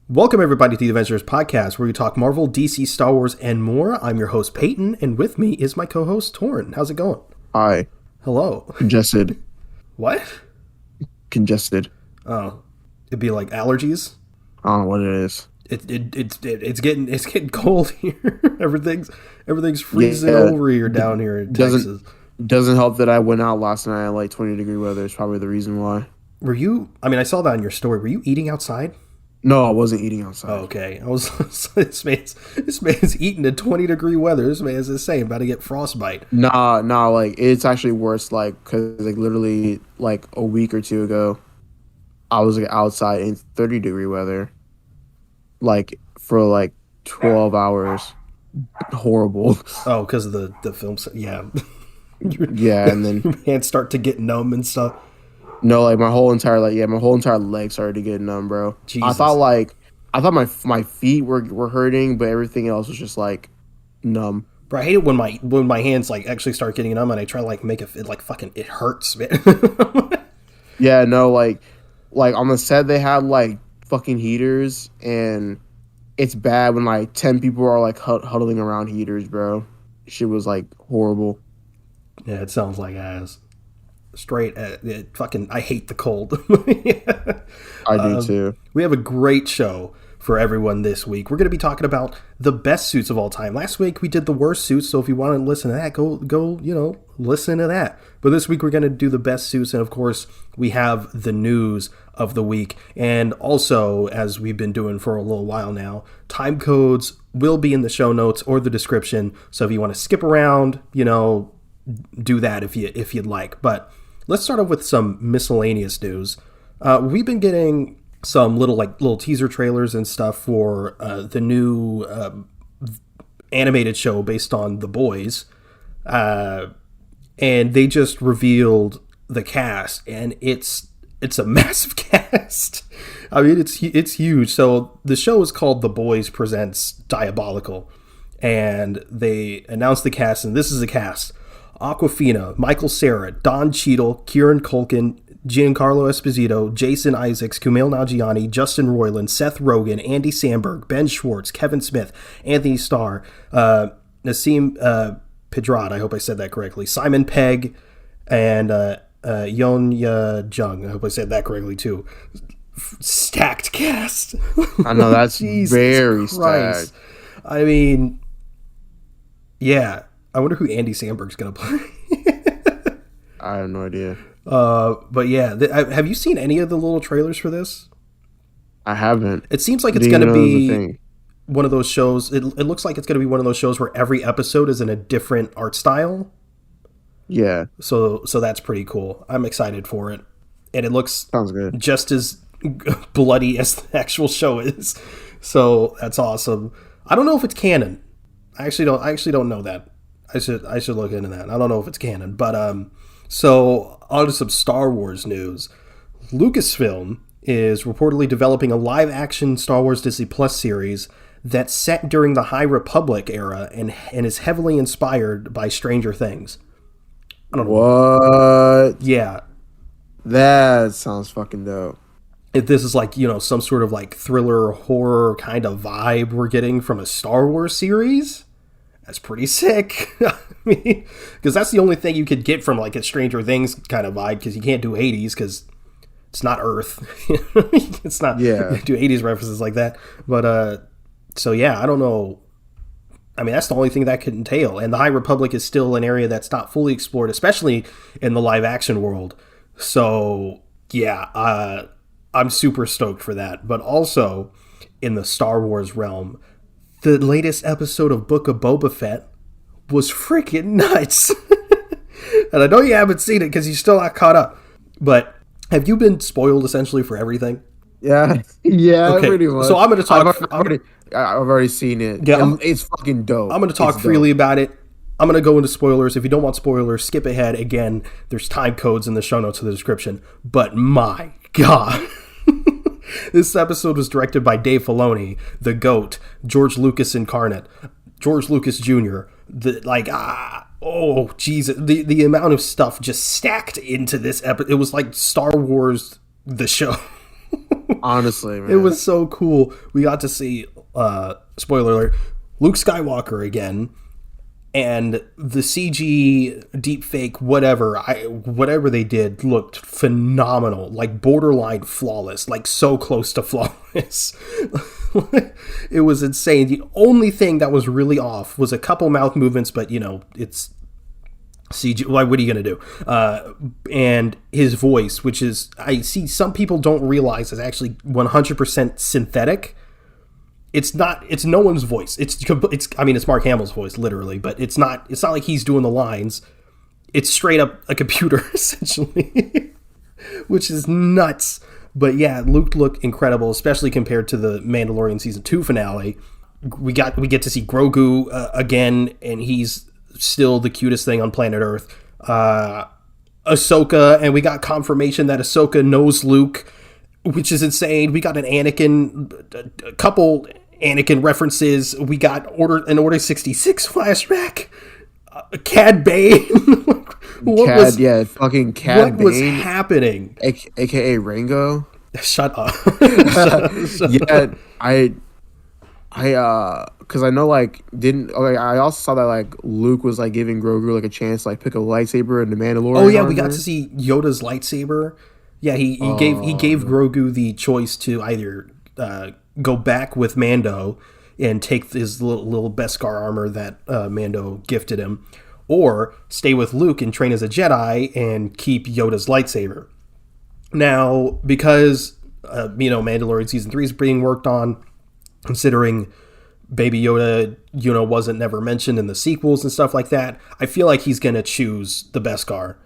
Welcome, everybody, to the Avengenerds podcast, where we talk Marvel, DC, Star Wars, and more. I'm your host, Peyton, and with me is my co-host, Torrin. How's it going? Hi. Hello. Congested. What? Congested. Oh, it'd be like allergies? I don't know what it is. It's getting cold here. everything's freezing over here down here in Texas. Doesn't help that I went out last night at like 20-degree weather. It's probably the reason why. Were you? I mean, I saw that on your story. Were you eating outside? No, I wasn't eating outside. Oh, okay. I was. This man's eating in 20-degree weather. This man's insane. About to get frostbite. Nah. Like it's actually worse. Like because like literally like a week or two ago, I was like, outside in 30-degree weather, like for like 12 hours. Horrible. Oh, because of the film set. Yeah. Yeah, and then your hands start to get numb and stuff. No, like my whole entire leg started to get numb, bro. Jesus. I thought my feet were hurting, but everything else was just like numb. Bro, I hate it when my hands like actually start getting numb and I try to like make it like fucking it hurts, man. Yeah, no, like on the set they had like fucking heaters, and it's bad when like 10 people are like huddling around heaters, bro. Shit was like horrible. Yeah, it sounds like ass. Straight fucking I hate the cold. Yeah. I do too. We have a great show for everyone this week. We're going to be talking about the best suits of all time. Last week we did the worst suits, so if you want to listen to that, go listen to that. But this week we're going to do the best suits, and of course we have the news of the week. And also, as we've been doing for a little while now, time codes will be in the show notes or the description. So if you want to skip around, do that if you'd like. But let's start off with some miscellaneous news. We've been getting some little teaser trailers and stuff for the new animated show based on The Boys, and they just revealed the cast, and it's a massive cast. I mean, it's huge. So the show is called The Boys Presents Diabolical, and they announced the cast, and this is the cast: Awkwafina, Michael Cera, Don Cheadle, Kieran Culkin, Giancarlo Esposito, Jason Isaacs, Kumail Nanjiani, Justin Roiland, Seth Rogen, Andy Samberg, Ben Schwartz, Kevin Smith, Anthony Starr, Nassim Pedrad, I hope I said that correctly, Simon Pegg, and Yonya Jung. I hope I said that correctly too. Stacked cast. I know, that's very stacked. I mean, yeah. I wonder who Andy Samberg's going to play. I have no idea. But yeah, have you seen any of the little trailers for this? I haven't. It seems like it's going to be one of those shows. It looks like it's going to be one of those shows where every episode is in a different art style. Yeah. So that's pretty cool. I'm excited for it. And it looks sounds good. Just as bloody as the actual show is. So that's awesome. I don't know if it's canon. I actually don't know that. I should look into that. I don't know if it's canon, but so on to some Star Wars news. Lucasfilm is reportedly developing a live-action Star Wars Disney Plus series that's set during the High Republic era and is heavily inspired by Stranger Things. I don't know. What? Yeah. That sounds fucking dope. If this is like, some sort of like thriller horror kind of vibe we're getting from a Star Wars series, that's pretty sick. I mean, because that's the only thing you could get from like a Stranger Things kind of vibe, because you can't do Hades because it's not Earth. It's not. Yeah. You do 80s references like that. But so yeah, I don't know. I mean, that's the only thing that could entail. And the High Republic is still an area that's not fully explored, especially in the live action world. So yeah, I'm super stoked for that. But also in the Star Wars realm, the latest episode of Book of Boba Fett was freaking nuts. And I know you haven't seen it because you're still not caught up. But have you been spoiled essentially for everything? Yeah. Yeah, okay. Pretty much. So I'm going to talk. I've already seen it. Yeah, it's fucking dope. I'm going to talk freely about it. I'm going to go into spoilers. If you don't want spoilers, skip ahead. Again, there's time codes in the show notes of the description. But my God. This episode was directed by Dave Filoni, the GOAT, George Lucas incarnate, George Lucas Jr. Jesus, the amount of stuff just stacked into this episode. It was like Star Wars, the show. Honestly, man. It was so cool. We got to see, spoiler alert, Luke Skywalker again, and the CG deepfake, whatever they did, looked phenomenal, like borderline flawless, like so close to flawless. It was insane. The only thing that was really off was a couple mouth movements, but it's CG. What are you gonna do? And his voice, which is, I see some people don't realize, is actually 100% synthetic. It's not. It's no one's voice. It's. I mean, it's Mark Hamill's voice, literally, but it's not. It's not like he's doing the lines. It's straight up a computer, essentially, which is nuts. But yeah, Luke looked incredible, especially compared to the Mandalorian season 2 finale. We get to see Grogu again, and he's still the cutest thing on planet Earth. Ahsoka, and we got confirmation that Ahsoka knows Luke, which is insane. We got a couple Anakin references. We got an Order 66 flashback. Cad Bane. Fucking Cad Bane. What was happening? AKA Rango. Shut up. Yeah, because I know, I also saw that, Luke was, giving Grogu, a chance to, pick a lightsaber in the Mandalorian. Oh, yeah, we got to see Yoda's lightsaber. Yeah, he gave Grogu the choice to either go back with Mando and take his little Beskar armor that Mando gifted him, or stay with Luke and train as a Jedi and keep Yoda's lightsaber. Now, because Mandalorian season 3 is being worked on, considering Baby Yoda, wasn't never mentioned in the sequels and stuff like that, I feel like he's gonna choose the Beskar.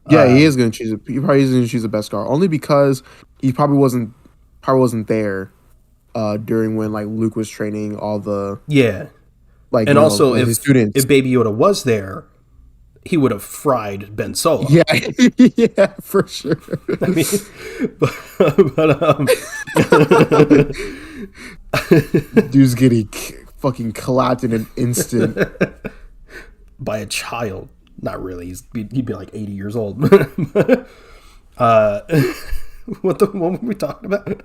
Yeah, he is gonna choose it. He probably is gonna choose the Beskar, only because he probably wasn't there during when Luke was training all the and also his students. If Baby Yoda was there, he would have fried Ben Solo. Yeah, yeah, for sure. I mean, dude's getting fucking clapped in an instant by a child. Not really. He'd be 80 years old. What were we talking about?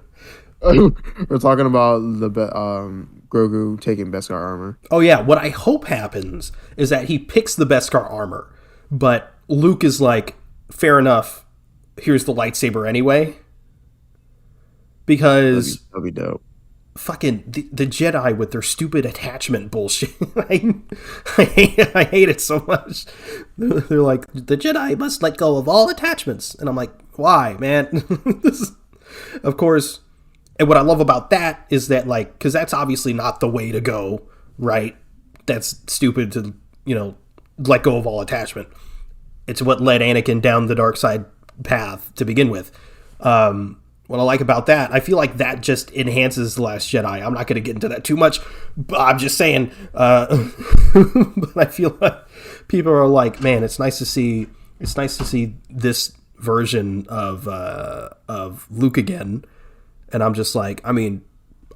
We're talking about the Grogu taking Beskar armor. Oh yeah, what I hope happens is that he picks the Beskar armor, but Luke is fair enough, here's the lightsaber anyway. Because that'd be dope. Fucking the Jedi with their stupid attachment bullshit. I hate it so much. They're like, the Jedi must let go of all attachments. And I'm like, why, man? Of course. And what I love about that is that, because that's obviously not the way to go, right? That's stupid to, let go of all attachment. It's what led Anakin down the dark side path to begin with. What I like about that, I feel like that just enhances The Last Jedi. I'm not going to get into that too much, but I'm just saying. But I feel like people are like, man, it's nice to see this version of Luke again. And I'm just like, I mean,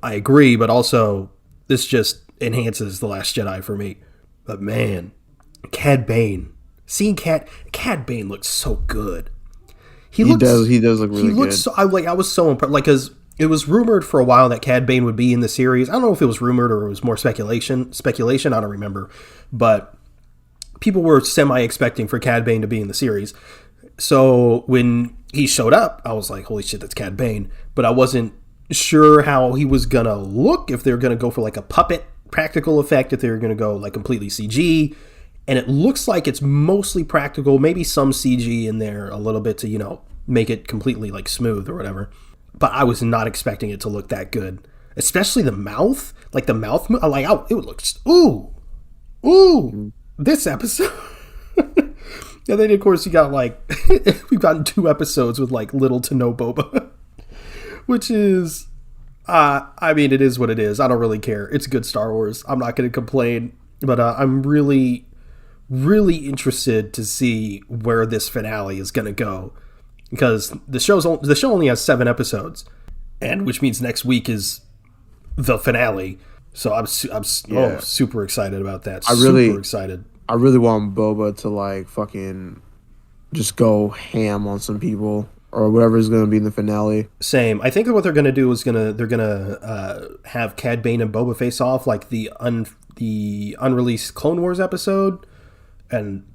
I agree, but also this just enhances The Last Jedi for me. But man, Cad Bane, seeing Cad Bane looks so good. He does look really good. So, I was so impressed, because it was rumored for a while that Cad Bane would be in the series. I don't know if it was rumored or it was more speculation. I don't remember, but people were semi-expecting for Cad Bane to be in the series. So when he showed up, I was like, holy shit, that's Cad Bane. But I wasn't sure how he was gonna look, if they were gonna go for a puppet practical effect, if they were gonna go completely CG. And it looks like it's mostly practical, maybe some CG in there a little bit to, make it completely smooth or whatever. But I was not expecting it to look that good. Especially the mouth. The mouth, it looks, ooh, this episode. And then, of course, you got we've gotten 2 episodes with little to no Boba. Which is, I mean, it is what it is. I don't really care. It's good Star Wars. I'm not going to complain. But I'm really interested to see where this finale is going to go, because the show only has 7 episodes, and which means next week is the finale. So I'm super excited about that. Super excited. I really want Boba to fucking just go ham on some people. or whatever is going to be in the finale. Same. I think that what they're gonna do is they're gonna have Cad Bane and Boba face off like the unreleased Clone Wars episode, and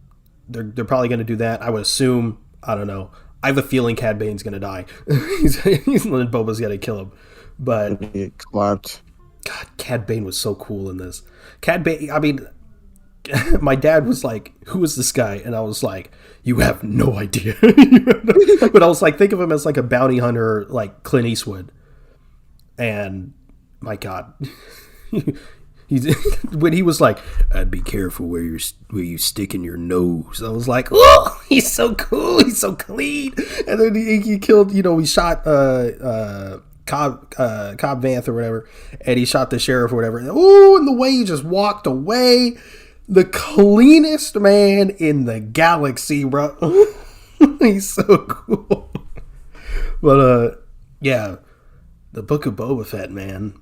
they're probably gonna do that. I would assume. I don't know. I have a feeling Cad Bane's gonna die. he's Boba's gonna kill him. But It clapped. God, Cad Bane was so cool in this. Cad Bane. I mean, my dad was like, "Who is this guy?" And I was like, "You have no idea." But I was like, think of him as like a bounty hunter, like Clint Eastwood. And my God, he's when he was like, "I'd be careful where you stick in your nose." I was like, "Oh, he's so cool. He's so clean." And then he killed. He shot Cobb Vanth or whatever, and he shot the sheriff or whatever. Oh, and the way he just walked away. The cleanest man in the galaxy, bro. He's so cool. But, yeah. The Book of Boba Fett, man.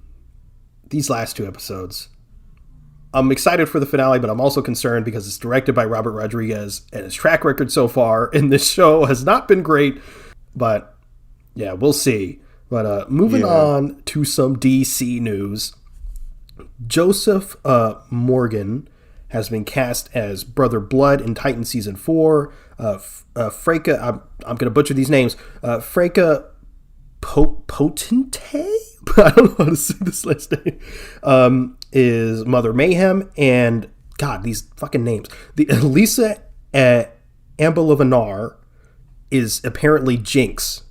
These last 2 episodes. I'm excited for the finale, but I'm also concerned because it's directed by Robert Rodriguez, and his track record so far in this show has not been great. But, yeah, we'll see. But, moving on to some DC news. Joseph Morgan has been cast as Brother Blood in Titan Season 4. Freka, I'm going to butcher these names. Freka Potente? I don't know how to say this last name. Is Mother Mayhem. And, God, these fucking names. Lisa Ambalovanar is apparently Jinx.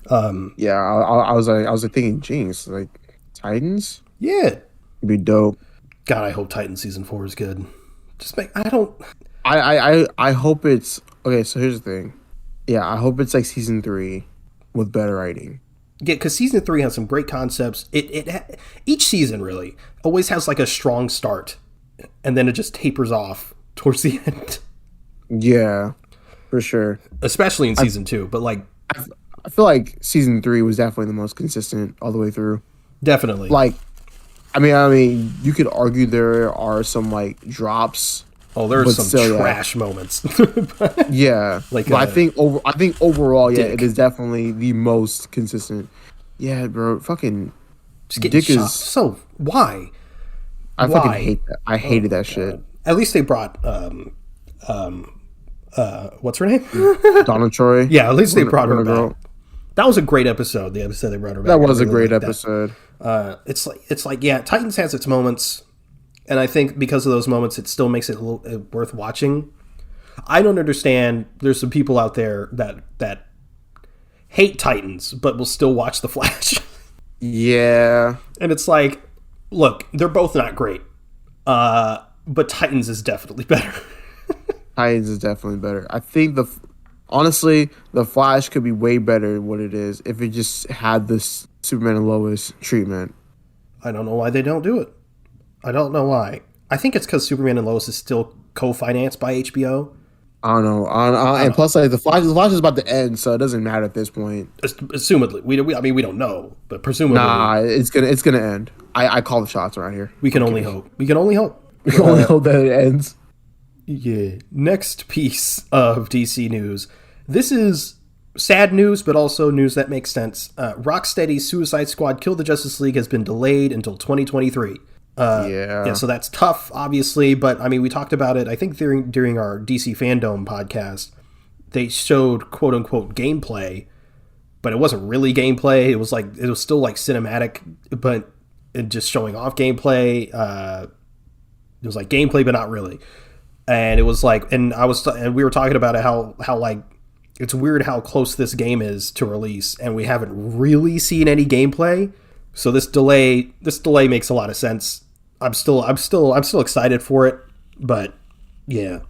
Yeah, I was like thinking Jinx, like Titans? Yeah. It'd be dope. God, I hope Titan Season 4 is good. I hope it's okay. So here's the thing. Yeah, I hope it's like season 3 with better writing. Yeah, because season 3 has some great concepts. Each season really always has like a strong start, and then it just tapers off towards the end. Yeah, for sure. Especially in season 2, but like I feel like season 3 was definitely the most consistent all the way through. Definitely. Like, I mean, you could argue there are some like drops. Oh, there's some trash moments. Yeah, but I think overall, yeah, it is definitely the most consistent. Yeah, bro, fucking Dick shot. Is so why? Fucking hate that. I hated that shit. At least they brought what's her name? Donna Troy. Yeah, at least they brought her back. That was a great episde. The episode they brought her back. That was a great episode. It's like yeah, Titans has its moments, and I think because of those moments, it still makes it worth watching. I don't understand. There's some people out there that hate Titans, but will still watch The Flash. Yeah, and it's like, look, they're both not great, but Titans is definitely better. Titans is definitely better. I think honestly, The Flash could be way better than what it is if it just had this Superman and Lois treatment. I don't know why they don't do it. I don't know why. I think it's because Superman and Lois is still co-financed by HBO. I don't know. And plus, like, the Flash is about to end, so it doesn't matter at this point. Assumedly, we don't know, but presumably, nah, it's gonna end. I call the shots around here. We can only hope. We can only hope. We can only hope that it ends. Yeah. Next piece of DC news. This is sad news, but also news that makes sense. Rocksteady's Suicide Squad Kill the Justice League has been delayed until 2023. Yeah, so that's tough, obviously, but I mean, we talked about it, I think during our DC Fandom podcast. They showed quote unquote gameplay, but it wasn't really gameplay. It was still like cinematic, but it just showing off gameplay. It was like gameplay, but not really. And it was like, and we were talking about it, how like it's weird how close this game is to release, and we haven't really seen any gameplay. So this delay makes a lot of sense. I'm still excited for it, but yeah,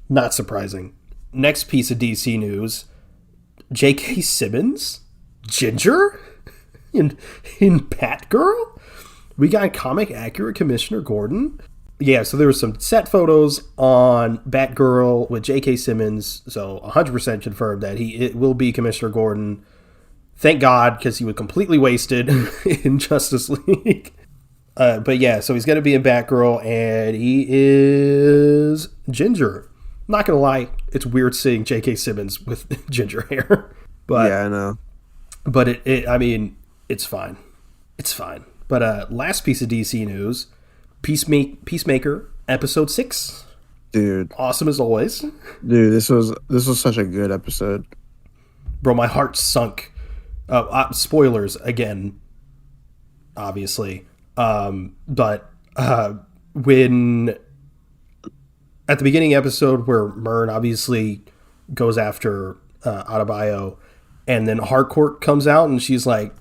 not surprising. Next piece of DC news: J.K. Simmons, Ginger, in Batgirl. We got comic accurate Commissioner Gordon. Yeah, so there were some set photos on Batgirl with J.K. Simmons, so 100% confirmed that it will be Commissioner Gordon. Thank God, because he was completely wasted in Justice League. But yeah, so he's going to be in Batgirl, and he is Ginger. Not going to lie, it's weird seeing J.K. Simmons with ginger hair. But Yeah, I know. I mean, it's fine. It's fine. But last piece of DC news, Peacemaker episode 6. Dude. Awesome as always. Dude, this was such a good episode. Bro, my heart sunk. Spoilers again, obviously. But when at the beginning episode where Myrn obviously goes after Adebayo, and then Harcourt comes out and she's like,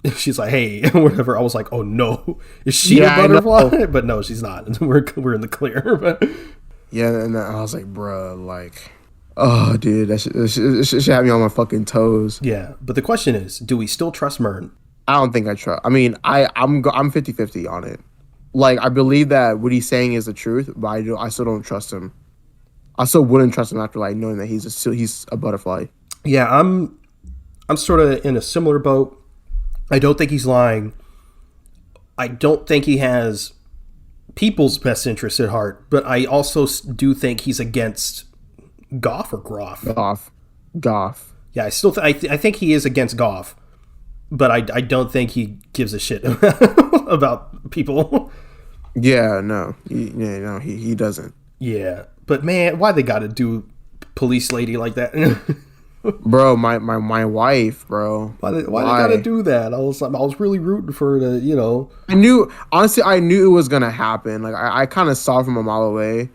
hey, whatever. I was like, oh no, is she a butterfly? But no, she's not. We're in the clear. But yeah, and I was like, bruh, like, oh, dude, that should have me on my fucking toes. Yeah, but the question is, do we still trust Myrn? I don't think I trust. I mean, I'm 50-50 on it. Like, I believe that what he's saying is the truth, but I still don't trust him. I still wouldn't trust him after like knowing that he's a butterfly. Yeah, I'm sort of in a similar boat. I don't think he's lying. I don't think he has people's best interests at heart, but I also do think he's against Goff or Groff. Goff. Yeah, I think he is against Goff, but I don't think he gives a shit about people. Yeah, no, he doesn't. Yeah, but man, why they got to do police lady like that? Bro, my wife, bro. Why they gotta do that? I was really rooting for her to, you know. I knew it was gonna happen. Like I kind of saw it from a mile away,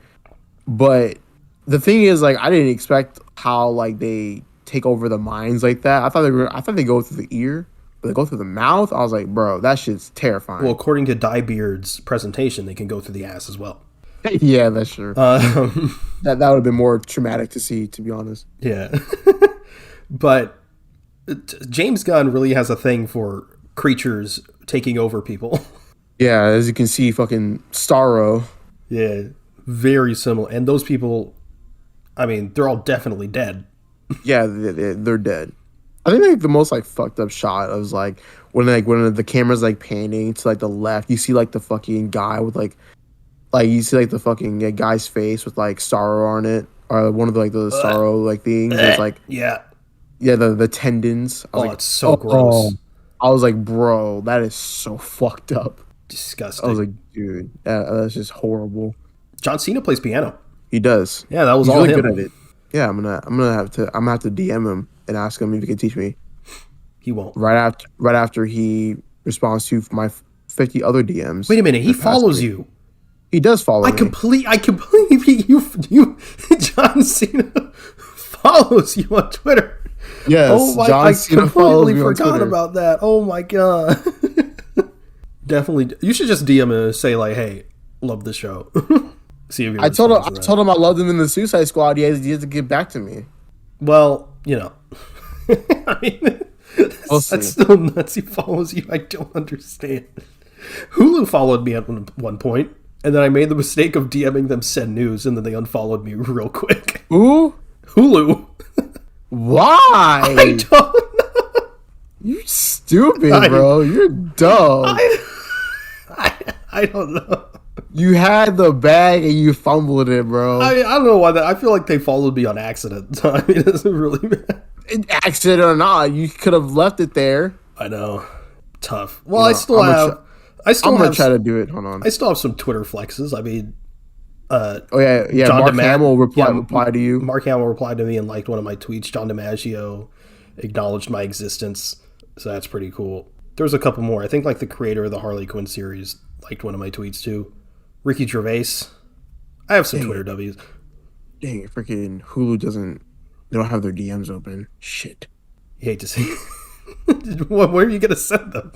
but the thing is, like, I didn't expect how like they take over the minds like that. I thought they go through the ear, but they go through the mouth. I was like, bro, that shit's terrifying. Well, according to Diebeard's presentation, they can go through the ass as well. Yeah, that's true. That would have been more traumatic to see, to be honest. Yeah. But James Gunn really has a thing for creatures taking over people. Yeah, as you can see, fucking Starro. Yeah, very similar. And those people, I mean, they're all definitely dead. Yeah, they're dead. I think like the most like fucked up shot was like when the camera's like panning to like the left, you see like the fucking guy with like you see like the fucking guy's face with like Starro on it, or one of the, like the Starro like things. It's like the tendons. I was like, it's so gross. I was like, bro, that is so fucked up. Disgusting. I was like, dude, that's just horrible. John Cena plays piano. He does. Yeah, that was He's all really him. good at it. Yeah, I'm gonna have to DM him and ask him if he can teach me. He won't. Right after he responds to my 50 other DMs. Wait a minute, he follows you. He does follow me. I completely you John Cena follows you on Twitter. Yes, John Cena follows me on Twitter. I completely forgot about that. Oh my god. Definitely, you should just DM him and say like, "Hey, love the show." See if he I told him I loved him in the Suicide Squad. He has to get back to me. Well, you know, I mean, that's still nuts. He follows you. I don't understand. Hulu followed me at one point, and then I made the mistake of DMing them Send News, and then they unfollowed me real quick. Who? Hulu. Why? I don't know. You stupid, bro. You're dumb. I don't know. You had the bag and you fumbled it, bro. I don't know why that. I feel like they followed me on accident. I mean, it's really bad. Accident or not, you could have left it there. I know. Tough. Well, I still have. I'm gonna try to do it. Hold on. I still have some Twitter flexes. I mean, yeah. John Mark Hamill replied to you. Mark Hamill replied to me and liked one of my tweets. John DiMaggio acknowledged my existence, so that's pretty cool. There's a couple more. I think like the creator of the Harley Quinn series liked one of my tweets too. Ricky Gervais. I have some Twitter W's. Dang it, freaking Hulu they don't have their DMs open. Shit. You hate to see. Where are you gonna send them?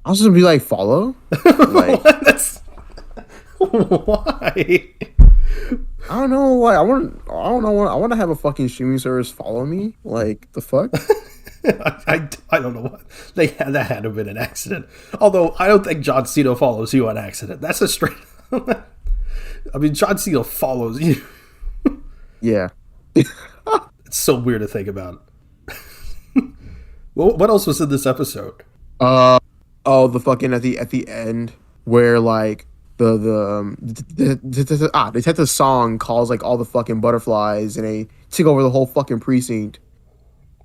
I was gonna be like, follow. Like, why? I don't know why. I want to have a fucking streaming service follow me. Like, the fuck? I don't know what that had to have been an accident. Although I don't think John Cena follows you on accident. That's a straight. I mean, John Cena follows you. Yeah. It's so weird to think about. What else was in this episode? The fucking at the end where like the song calls like all the fucking butterflies and they take over the whole fucking precinct.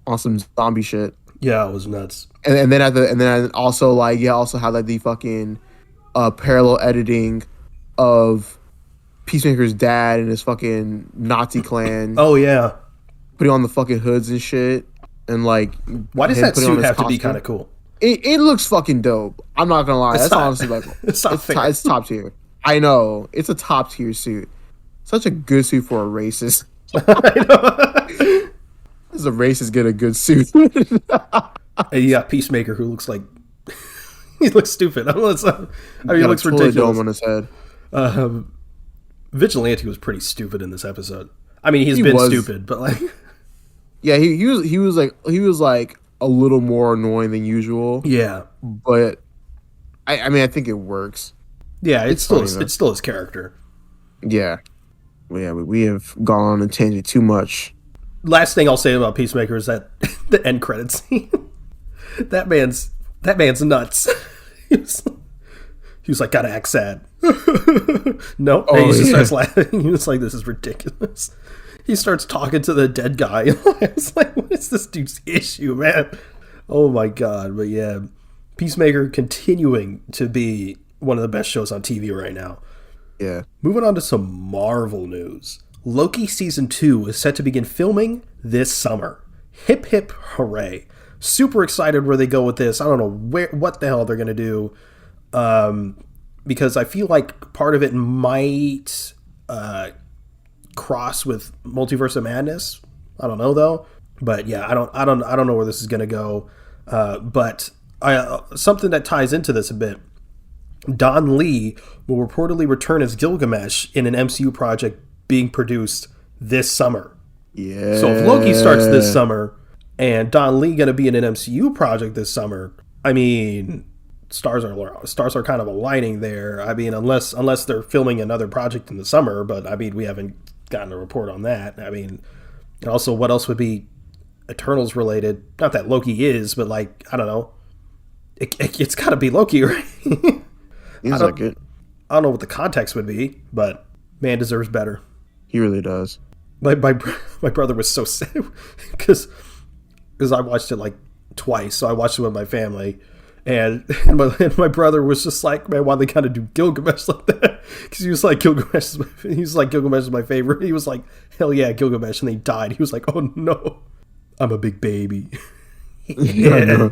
on some zombie shit. Yeah, it was nuts. And then also like also had like the fucking parallel editing of Peacemaker's dad and his fucking Nazi clan. Oh yeah, putting on the fucking hoods and shit, and like why does that suit have to be kind of cool? It looks fucking dope. I'm not gonna lie. That's honestly like it's top tier. I know it's a top tier suit. Such a good suit for a racist. I know. As a racist get a good suit. And you got Peacemaker who looks like he looks stupid. I mean, he looks ridiculous. Dome on his head. Vigilante was pretty stupid in this episode. I mean, he was stupid, but like, yeah, he was like a little more annoying than usual. Yeah, but I mean, I think it works. Yeah, it's still his character. Yeah, we have gone on a tangent too much. Last thing I'll say about Peacemaker is that the end credits scene. that man's nuts. he was like, gotta act sad. No, and he just starts laughing. He was like, this is ridiculous. He starts talking to the dead guy. I was like, what is this dude's issue, man? Oh my god. But yeah, Peacemaker continuing to be one of the best shows on TV right now. Yeah. Moving on to some Marvel news. Loki Season 2 is set to begin filming this summer. Hip hip hooray. Super excited where they go with this. I don't know what the hell they're going to do. Because I feel like part of it might cross with Multiverse of Madness. I don't know though. But yeah, I don't know where this is going to go. But something that ties into this a bit. Don Lee will reportedly return as Gilgamesh in an MCU project being produced this summer. Yeah. So if Loki starts this summer and Don Lee going to be in an MCU project this summer, I mean, stars are kind of aligning there. I mean, unless they're filming another project in the summer, but I mean, we haven't gotten a report on that. I mean, and also what else would be Eternals related? Not that Loki is, but like, I don't know. It's got to be Loki, right? Seems like it. I don't know what the context would be, but man deserves better. He really does. My brother was so sad because I watched it like twice. So I watched it with my family, and my brother was just like, man, why they kind of do Gilgamesh like that? Because he was like, Gilgamesh is my favorite. He was like, hell yeah, Gilgamesh, and then he died. He was like, oh no, I'm a big baby. Yeah.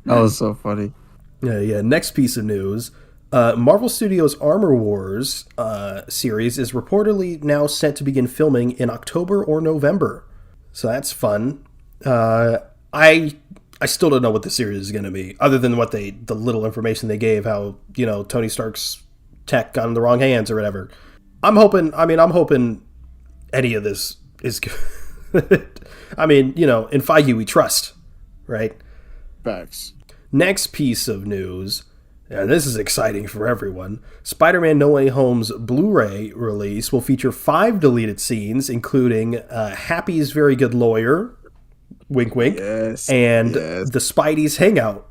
That was so funny. Yeah. Next piece of news. Marvel Studios' Armor Wars series is reportedly now set to begin filming in October or November. So that's fun. I still don't know what the series is going to be, other than the little information they gave, how, you know, Tony Stark's tech got in the wrong hands or whatever. I'm hoping any of this is good. I mean, you know, in Feige we trust, right? Facts. Next piece of news, and this is exciting for everyone. Spider-Man No Way Home's Blu-ray release will feature 5 deleted scenes, including Happy's Very Good Lawyer, wink wink, yes, and the Spidey's Hangout.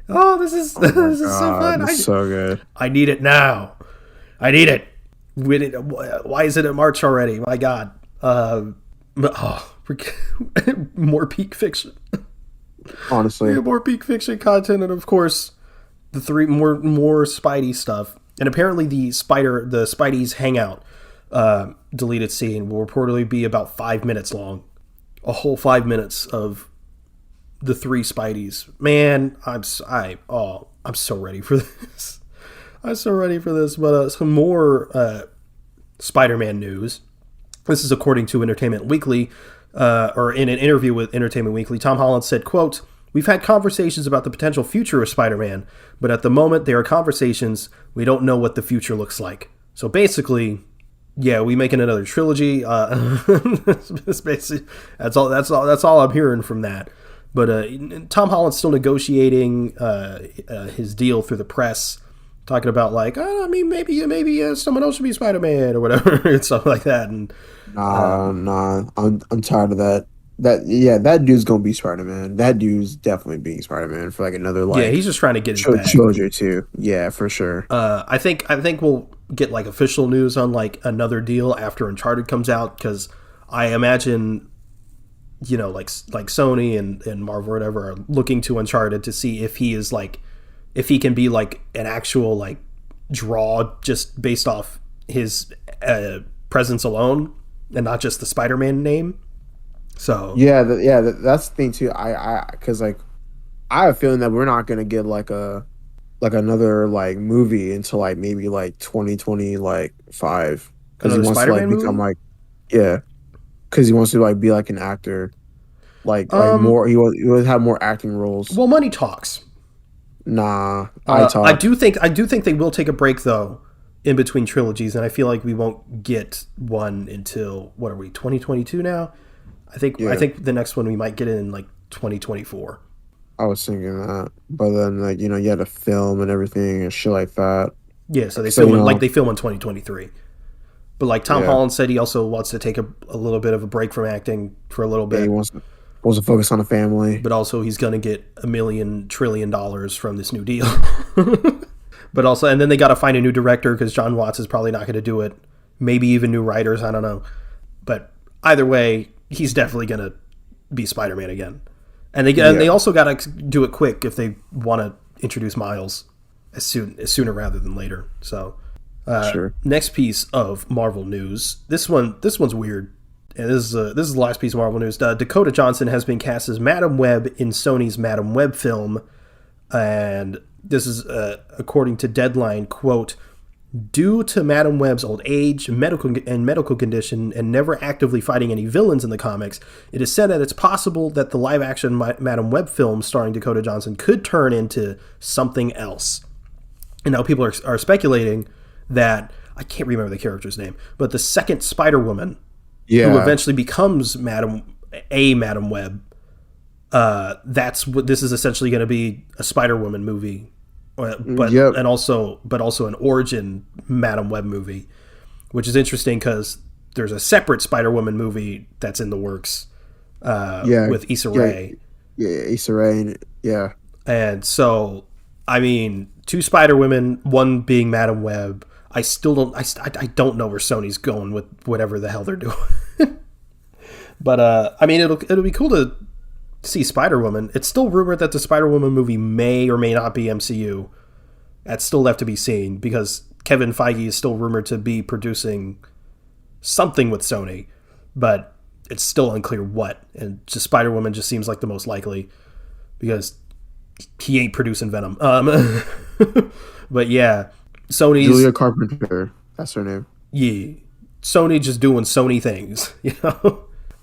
Oh, this is so fun. It's so good. I need it now. I need it. Why is it in March already? My God. More peak fiction. Honestly, more peak fiction content, and of course, the 3 more Spidey stuff. And apparently, the Spidey's Hangout deleted scene will reportedly be about 5 minutes long. A whole 5 minutes of the 3 Spideys. Man, I'm so ready for this. I'm so ready for this. But some more Spider-Man news. This is according to Entertainment Weekly. Or in an interview with Entertainment Weekly, Tom Holland said, quote, "We've had conversations about the potential future of Spider-Man, but at the moment they are conversations. We don't know what the future looks like." So basically, yeah, we making another trilogy. That's basically, that's all I'm hearing from that. But Tom Holland's still negotiating his deal through the press, talking about like, oh, I mean, maybe someone else should be Spider-Man or whatever, and stuff like that. And Nah, I'm tired of that. That dude's gonna be Spider-Man. That dude's definitely being Spider-Man for like another he's just trying to get his bag. Trilogy too. Yeah, for sure. I think we'll get like official news on like another deal after Uncharted comes out, because I imagine like Sony and Marvel or whatever are looking to Uncharted to see if he is like, if he can be like an actual like draw just based off his presence alone and not just the Spider-Man name. So that's the thing too. Because like I have a feeling that we're not gonna get like another like movie until like maybe like 2020 like 5, because he another wants Spider-Man to like become movie. like because he wants to like be like an actor, like more. He would have more acting roles. Well, money talks. Nah, I I talk. do think they will take a break though in between trilogies, and I feel like we won't get one until, what are we, 2022 now? I Yeah, think the next one we might get in like 2024. I was thinking that, but then like you had to film and everything and shit like that. Yeah, so So they film in 2023. But like Tom yeah, Holland said, he also wants to take a little bit of a break from acting for a little yeah, he bit. wants to focus on the family. But also he's gonna get $1 million from this new deal. But also, and then they got to find a new director because John Watts is probably not going to do it. Maybe even new writers. I don't know. But either way, he's definitely going to be Spider-Man again. And they also got to do it quick if they want to introduce Miles sooner rather than later. So, Sure. next piece of Marvel news. This one's weird. And this is the last piece of Marvel news. Dakota Johnson has been cast as Madam Web in Sony's Madam Web film, and this is according to Deadline, quote, due to Madam Web's old age, medical condition, and never actively fighting any villains in the comics, it is said that it's possible that the live-action Madam Web film starring Dakota Johnson could turn into something else. And now people are speculating that, I can't remember the character's name, but the second Spider-Woman, who eventually becomes Madam Web, that's what this is essentially going to be, a Spider-Woman movie, but also an origin Madam Web movie, which is interesting because there's a separate Spider-Woman movie that's in the works with Issa Rae. Yeah, Issa Rae, yeah. And so, I mean, two Spider-Women, one being Madam Web. I don't know where Sony's going with whatever the hell they're doing. But I mean, it'll be cool to see Spider-Woman. It's still rumored that the Spider-Woman movie may or may not be MCU. That's still left to be seen because Kevin Feige is still rumored to be producing something with Sony, but it's still unclear what. And just Spider-Woman just seems like the most likely because he ain't producing Venom. But yeah, Sony's Julia Carpenter, that's her name. Yeah, Sony just doing Sony things,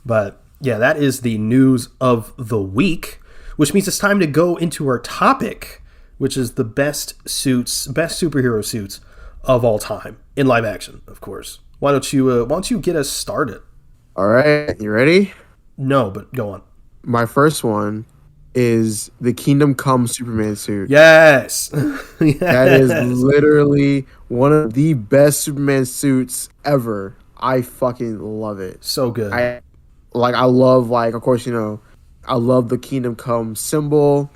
But yeah, that is the news of the week, which means it's time to go into our topic, which is the best superhero suits of all time in live action, of course. Why don't you get us started? All right, you ready? No, but go on. My first one is the Kingdom Come Superman suit. Yes. That is literally one of the best Superman suits ever. I fucking love it. So good. I love, like, of course, I love the Kingdom Come symbol.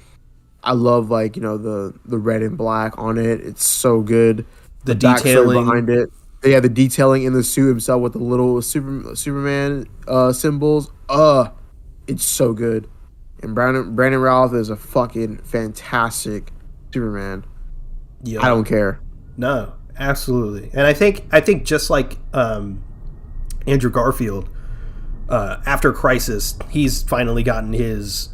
I love, like, the red and black on it. It's so good. The detailing behind it. Yeah, the detailing in the suit himself with the little Superman symbols. It's so good. And Brandon Routh is a fucking fantastic Superman. Yeah. I don't care. No, absolutely. And I think just like Andrew Garfield, after Crisis, he's finally gotten his,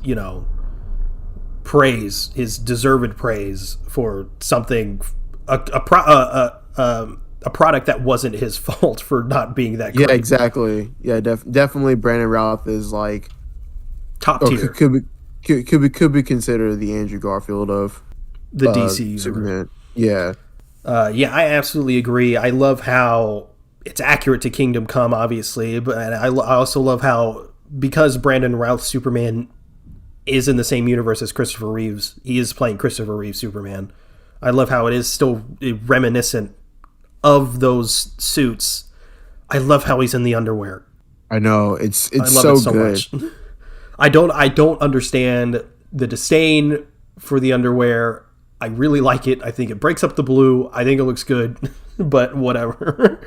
praise, his deserved praise for something, a product that wasn't his fault for not being that great. Yeah, exactly. Yeah, definitely Brandon Routh is like top tier. Could be considered the Andrew Garfield of the DC Superman. Yeah. Yeah, I absolutely agree. I love how it's accurate to Kingdom Come, obviously, but I also love how, because Brandon Routh's Superman is in the same universe as Christopher Reeves, he is playing Christopher Reeves Superman. I love how it is still reminiscent of those suits. I love how he's in the underwear. I know, it's I love so it so good. Much. I don't understand the disdain for the underwear. I really like it. I think it breaks up the blue. I think it looks good, but whatever.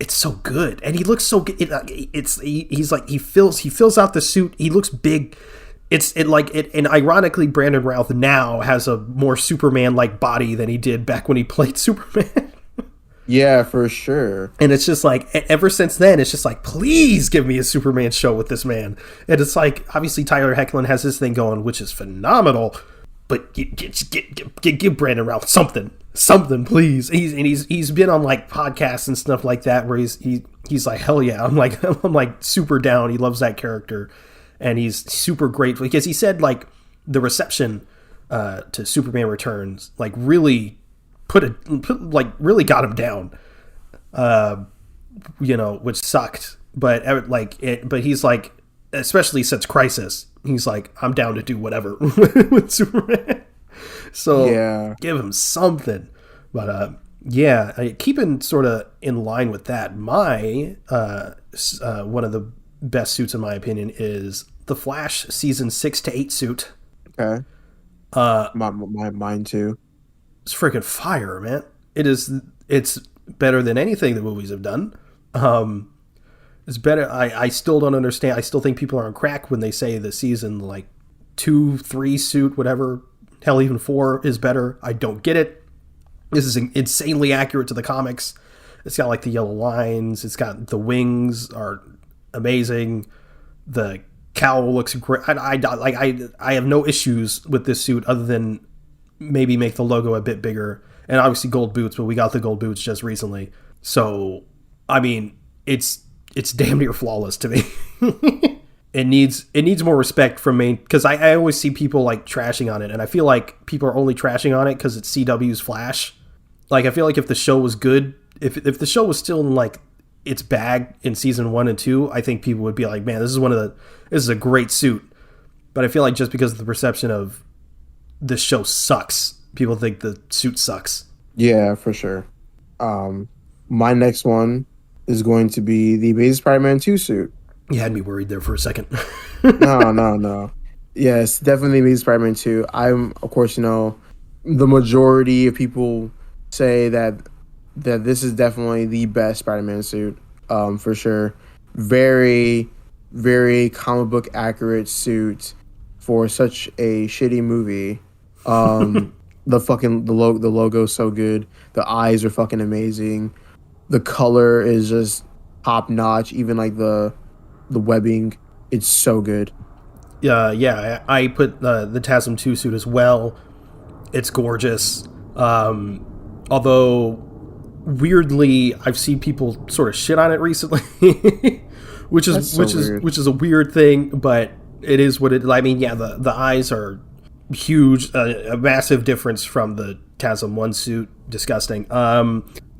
it's so good, and he looks so good. He's like he fills out the suit. He looks big. And ironically, Brandon Routh now has a more Superman like body than he did back when he played Superman. Yeah, for sure. And it's just like, ever since then, it's just like, please give me a Superman show with this man. And it's like, obviously Tyler Hoechlin has his thing going, which is phenomenal. But give Brandon Routh something, please. He's been on like podcasts and stuff like that where he's like, hell yeah, I'm like super down. He loves that character, and he's super grateful because he said like the reception to Superman Returns like really really got him down, which sucked. But but he's like, especially since Crisis, he's like, I'm down to do whatever with Superman. So Yeah. give him something. But keeping sort of in line with that, my one of the best suits in my opinion is the Flash season 6 to 8 suit. Okay. Mine too. It's freaking fire, man. It's better than anything the movies have done. It's better. I still don't understand. I still think people are on crack when they say the season like 2, 3 suit, whatever, hell, even 4 is better. I don't get it. This is insanely accurate to the comics. It's got like the yellow lines. It's got the wings are amazing. The cowl looks great. I have no issues with this suit other than maybe make the logo a bit bigger, and obviously gold boots, but we got the gold boots just recently. So, I mean, it's damn near flawless to me. It needs more respect from me, because I always see people like trashing on it, and I feel like people are only trashing on it because it's CW's Flash. Like, I feel like if the show was good, if the show was still in like its bag in season 1 and 2, I think people would be like, man, this is a great suit. But I feel like just because of the perception of this show sucks, people think the suit sucks. Yeah, for sure. My next one is going to be the Amazing Spider-Man 2 suit. You had me worried there for a second. No. Yes, definitely Amazing Spider-Man 2. I'm, of course, the majority of people say that this is definitely the best Spider-Man suit, for sure. Very, very comic book accurate suit for such a shitty movie. The logo is so good. The eyes are fucking amazing. The color is just top notch. Even like the webbing, it's so good. Yeah. I put the TASM 2 suit as well. It's gorgeous. Although weirdly, I've seen people sort of shit on it recently, which is a weird thing, but it is what it. I mean, yeah, the eyes are huge, a massive difference from the TASM 1 suit. Disgusting.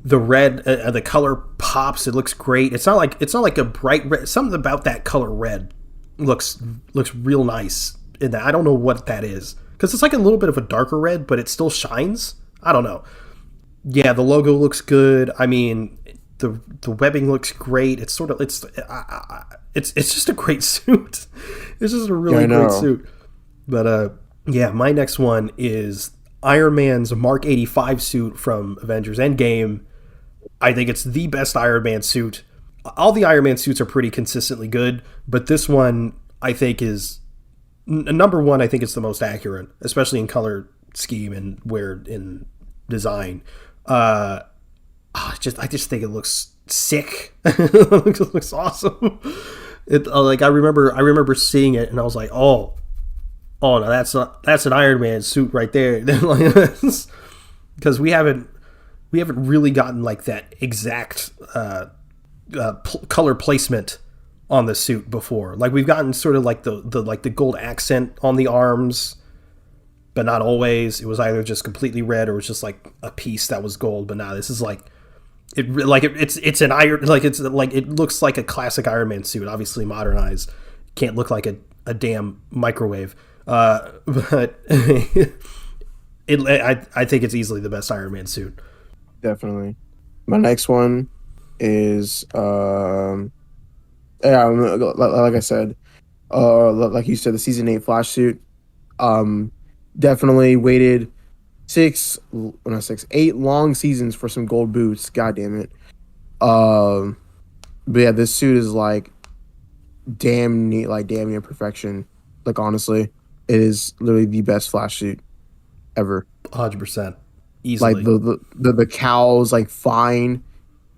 The red, the color pops. It looks great. It's not like a bright red. Something about that color red looks real nice in that. I don't know what that is, because it's like a little bit of a darker red, but it still shines. I don't know. Yeah, the logo looks good. I mean, the webbing looks great. It's sort of it's just a great suit. It's just a really great suit. But my next one is Iron Man's Mark 85 suit from Avengers Endgame. I think it's the best Iron Man suit. All the Iron Man suits are pretty consistently good, but this one I think is number one. I think it's the most accurate, especially in color scheme and in design. I just think it looks sick. It looks awesome. I remember seeing it and I was like, oh no, that's an Iron Man suit right there. Because we haven't really gotten like that exact color placement on the suit before. Like, we've gotten sort of like the gold accent on the arms, but not always. It was either just completely red or it was just like a piece that was gold. But now this is it's an iron, like it's like it looks like a classic Iron Man suit, obviously modernized. Can't look like a damn microwave. But I think it's easily the best Iron Man suit. Definitely. My next one is like I said, like you said, the season 8 Flash suit. Definitely waited 8 long seasons for some gold boots. God damn it. Um, but yeah, this suit is like damn neat, like damn near perfection. Like honestly, it is literally the best Flash suit ever. 100%. Like Easily. the cow's like fine.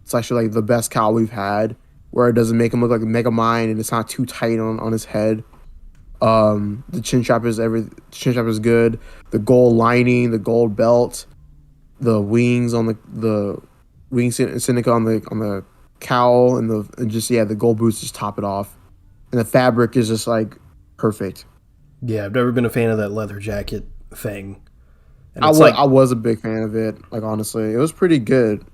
It's actually like the best cowl we've had, where it doesn't make him look like a Megamind and it's not too tight on his head. The chin strap is good. The gold lining, the gold belt, the wings on the wing Seneca on the cowl, and just the gold boots just top it off, and the fabric is just like perfect. Yeah, I've never been a fan of that leather jacket thing. And I it's was like, I was a big fan of it. Like honestly, it was pretty good.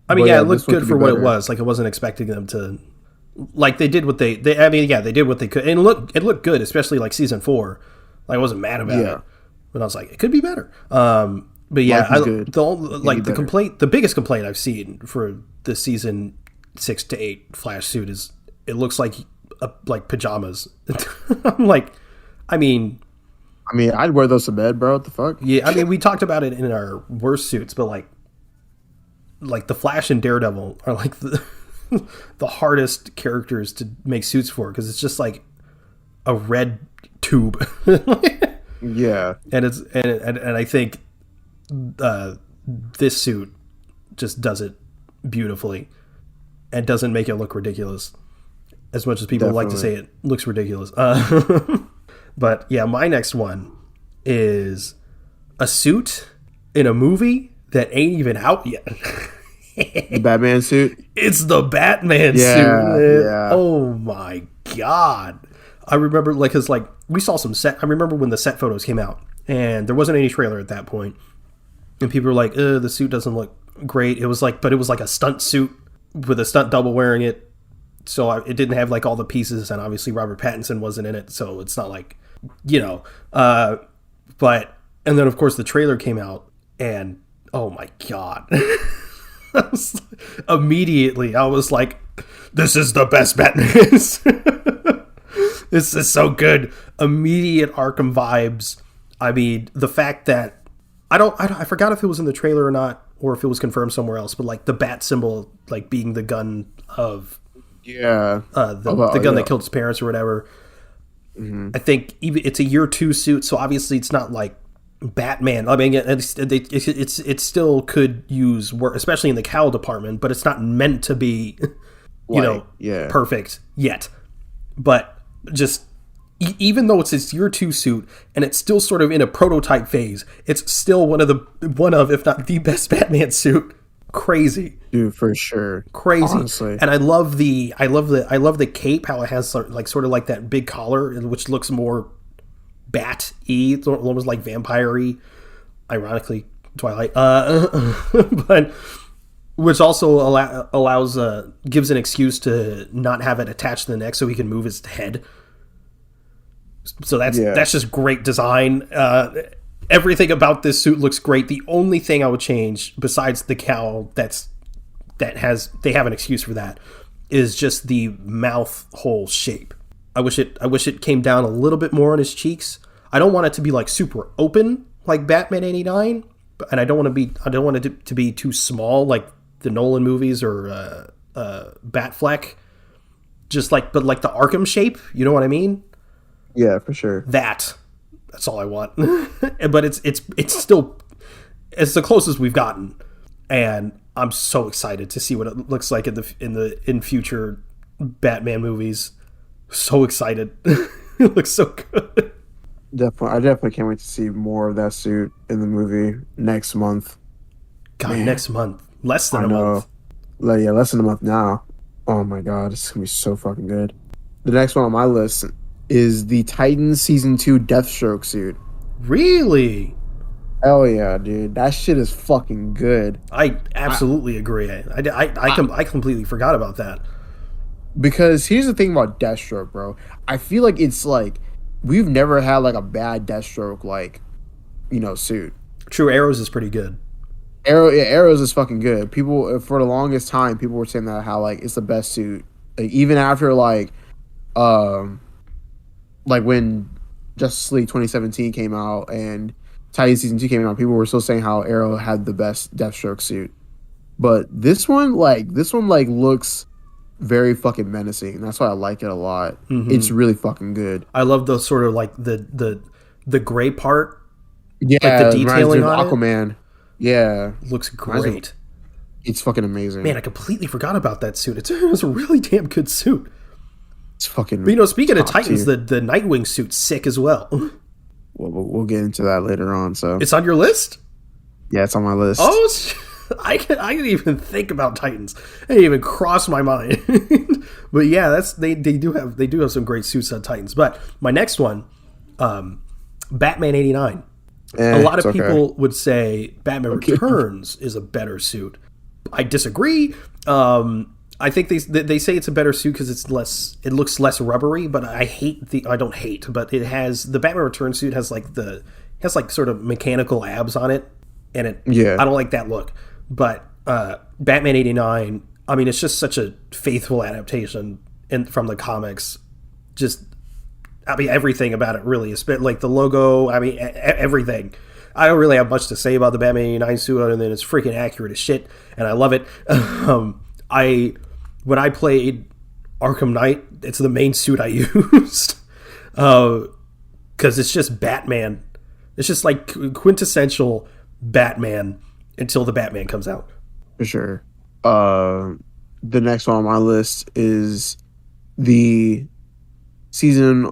I mean, But yeah, it yeah, this looked one good could for be what it better. was. Like, I wasn't expecting them to, like, they did what they I mean, yeah, they did what they could. And it looked good, especially like season 4. Like, I wasn't mad about it. Yeah, But I was like, it could be better. But yeah, life is good. Can be better. the biggest complaint I've seen for the season 6 to 8 Flash suit is it looks like pajamas. I'm like, I mean, I mean, I'd wear those to bed, bro. What the fuck? yeah, I mean, we talked about it in our worst suits, but like the Flash and Daredevil are like the hardest characters to make suits for because it's just like a red tube, Yeah, and I think this suit just does it beautifully and doesn't make it look ridiculous as much as people like to say definitely. it looks ridiculous. But yeah, my next one is a suit in a movie that ain't even out yet. The Batman suit. It's the Batman suit, Yeah, man. yeah. Oh my god! I remember, like, cause like we saw some set. I remember when the set photos came out, and there wasn't any trailer at that point, and people were like, the suit doesn't look great." It was like, but it was like a stunt suit with a stunt double wearing it, so it didn't have like all the pieces, and obviously Robert Pattinson wasn't in it, so it's not like, you know. But and then of course the trailer came out, and oh my god. Immediately I was like, this is the best Batman. This is so good. Immediate Arkham vibes. I mean, the fact that I forgot if it was in the trailer or not, or if it was confirmed somewhere else, but like the bat symbol, like being the gun of Yeah. the gun that killed his parents or whatever. I think even it's a year 2 suit, so obviously it's not like Batman. I mean, it still could use work, especially in the cowl department, but it's not meant to be, Yeah. perfect yet. But just even though it's this year 2 suit and it's still sort of in a prototype phase, it's still one of if not the best Batman suit. Crazy. Dude, for sure. Crazy. Honestly. And I love the cape, how it has like sort of like that big collar, which looks more bat-y, it's almost like vampire-y, ironically Twilight, but which also allows gives an excuse to not have it attached to the neck so he can move his head. So that's just great design. Everything about this suit looks great. The only thing I would change besides the cowl they have an excuse for that is just the mouth hole shape. I wish it came down a little bit more on his cheeks. I don't want it to be like super open like Batman 89, and I don't want it to be too small like the Nolan movies or Batfleck. But like the Arkham shape, you know what I mean? Yeah, for sure. That's all I want. But it's still it's the closest we've gotten, and I'm so excited to see what it looks like in future Batman movies. So excited. It looks so good. I definitely can't wait to see more of that suit in the movie next month. God, Man. next month. Less than I a know. month. Yeah, less than a month now. Oh my god, it's gonna be so fucking good. The next one on my list is the Titans Season 2 Deathstroke suit. Really? Hell yeah, dude. That shit is fucking good. I absolutely agree. I completely forgot about that. Because here's the thing about Deathstroke, bro. I feel like it's like we've never had like a bad Deathstroke suit. True, Arrows is pretty good. Arrows is fucking good. People for the longest time, people were saying that how like it's the best suit. Like even after like when Justice League 2017 came out and Titan Season 2 came out, people were still saying how Arrow had the best Deathstroke suit. But this one like looks very fucking menacing. That's why I like it a lot. It's really fucking good. I love the sort of like the gray part, like the Yeah, it reminds me detailing of on it Aquaman. Yeah, looks reminds me of- great. it's fucking amazing. Man, I completely forgot about that suit. It was a really damn good suit. It's fucking. But speaking of top Titans, tier. the Nightwing suit's sick as well. We'll get into that later on. So It's on your list? yeah, it's on my list. Oh, I didn't even think about Titans. It didn't even cross my mind. But yeah, they do have some great suits on Titans. But my next one, Batman '89. A lot of people would say Batman Returns is a better suit. I disagree. I think they say it's a better suit because it looks less rubbery. But I don't hate, but the Batman Returns suit has sort of mechanical abs on it, and I don't like that look. But Batman '89, I mean, it's just such a faithful adaptation from the comics. Everything about it really is like the logo. I mean, everything. I don't really have much to say about the Batman '89 suit other than it's freaking accurate as shit, and I love it. When I played Arkham Knight, it's the main suit I used because it's just Batman. It's just like quintessential Batman until the Batman comes out. For sure. The next one on my list is the season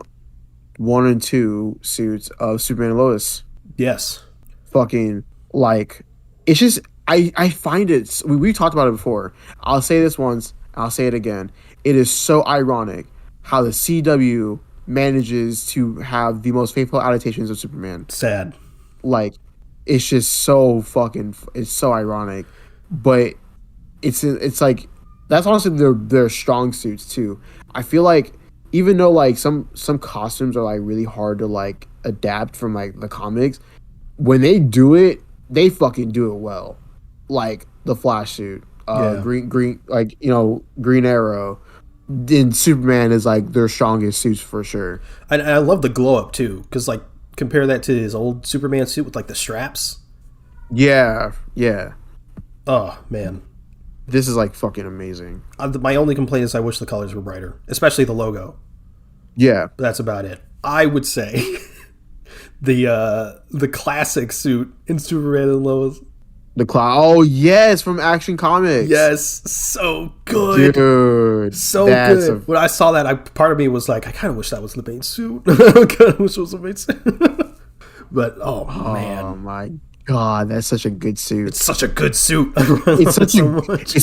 1 and 2 suits of Superman and Lois. Yes. Fucking like it's just I find it. We talked about it before. I'll say this once. I'll say it again. It is so ironic how the CW manages to have the most faithful adaptations of Superman. Sad. Like, it's just so fucking. It's so ironic, but it's like that's honestly their strong suits too. I feel like even though like some costumes are like really hard to like adapt from like the comics, when they do it, they fucking do it well. Like the Flash suit, green like Green Arrow. Then Superman is like their strongest suits for sure. And I love the glow up too, because like compare that to his old Superman suit with like the straps. Yeah. Oh man, this is like fucking amazing. My only complaint is I wish the colors were brighter, especially the logo. Yeah, but that's about it. I would say the classic suit in Superman and Lois. Oh yes, from Action Comics. Yes, so good, dude. So good. When I saw that, part of me was like, I kind of wish that was the main suit. I kind of wish it was the main suit. But oh man, oh my god, that's such a good suit. It's such a good suit. It's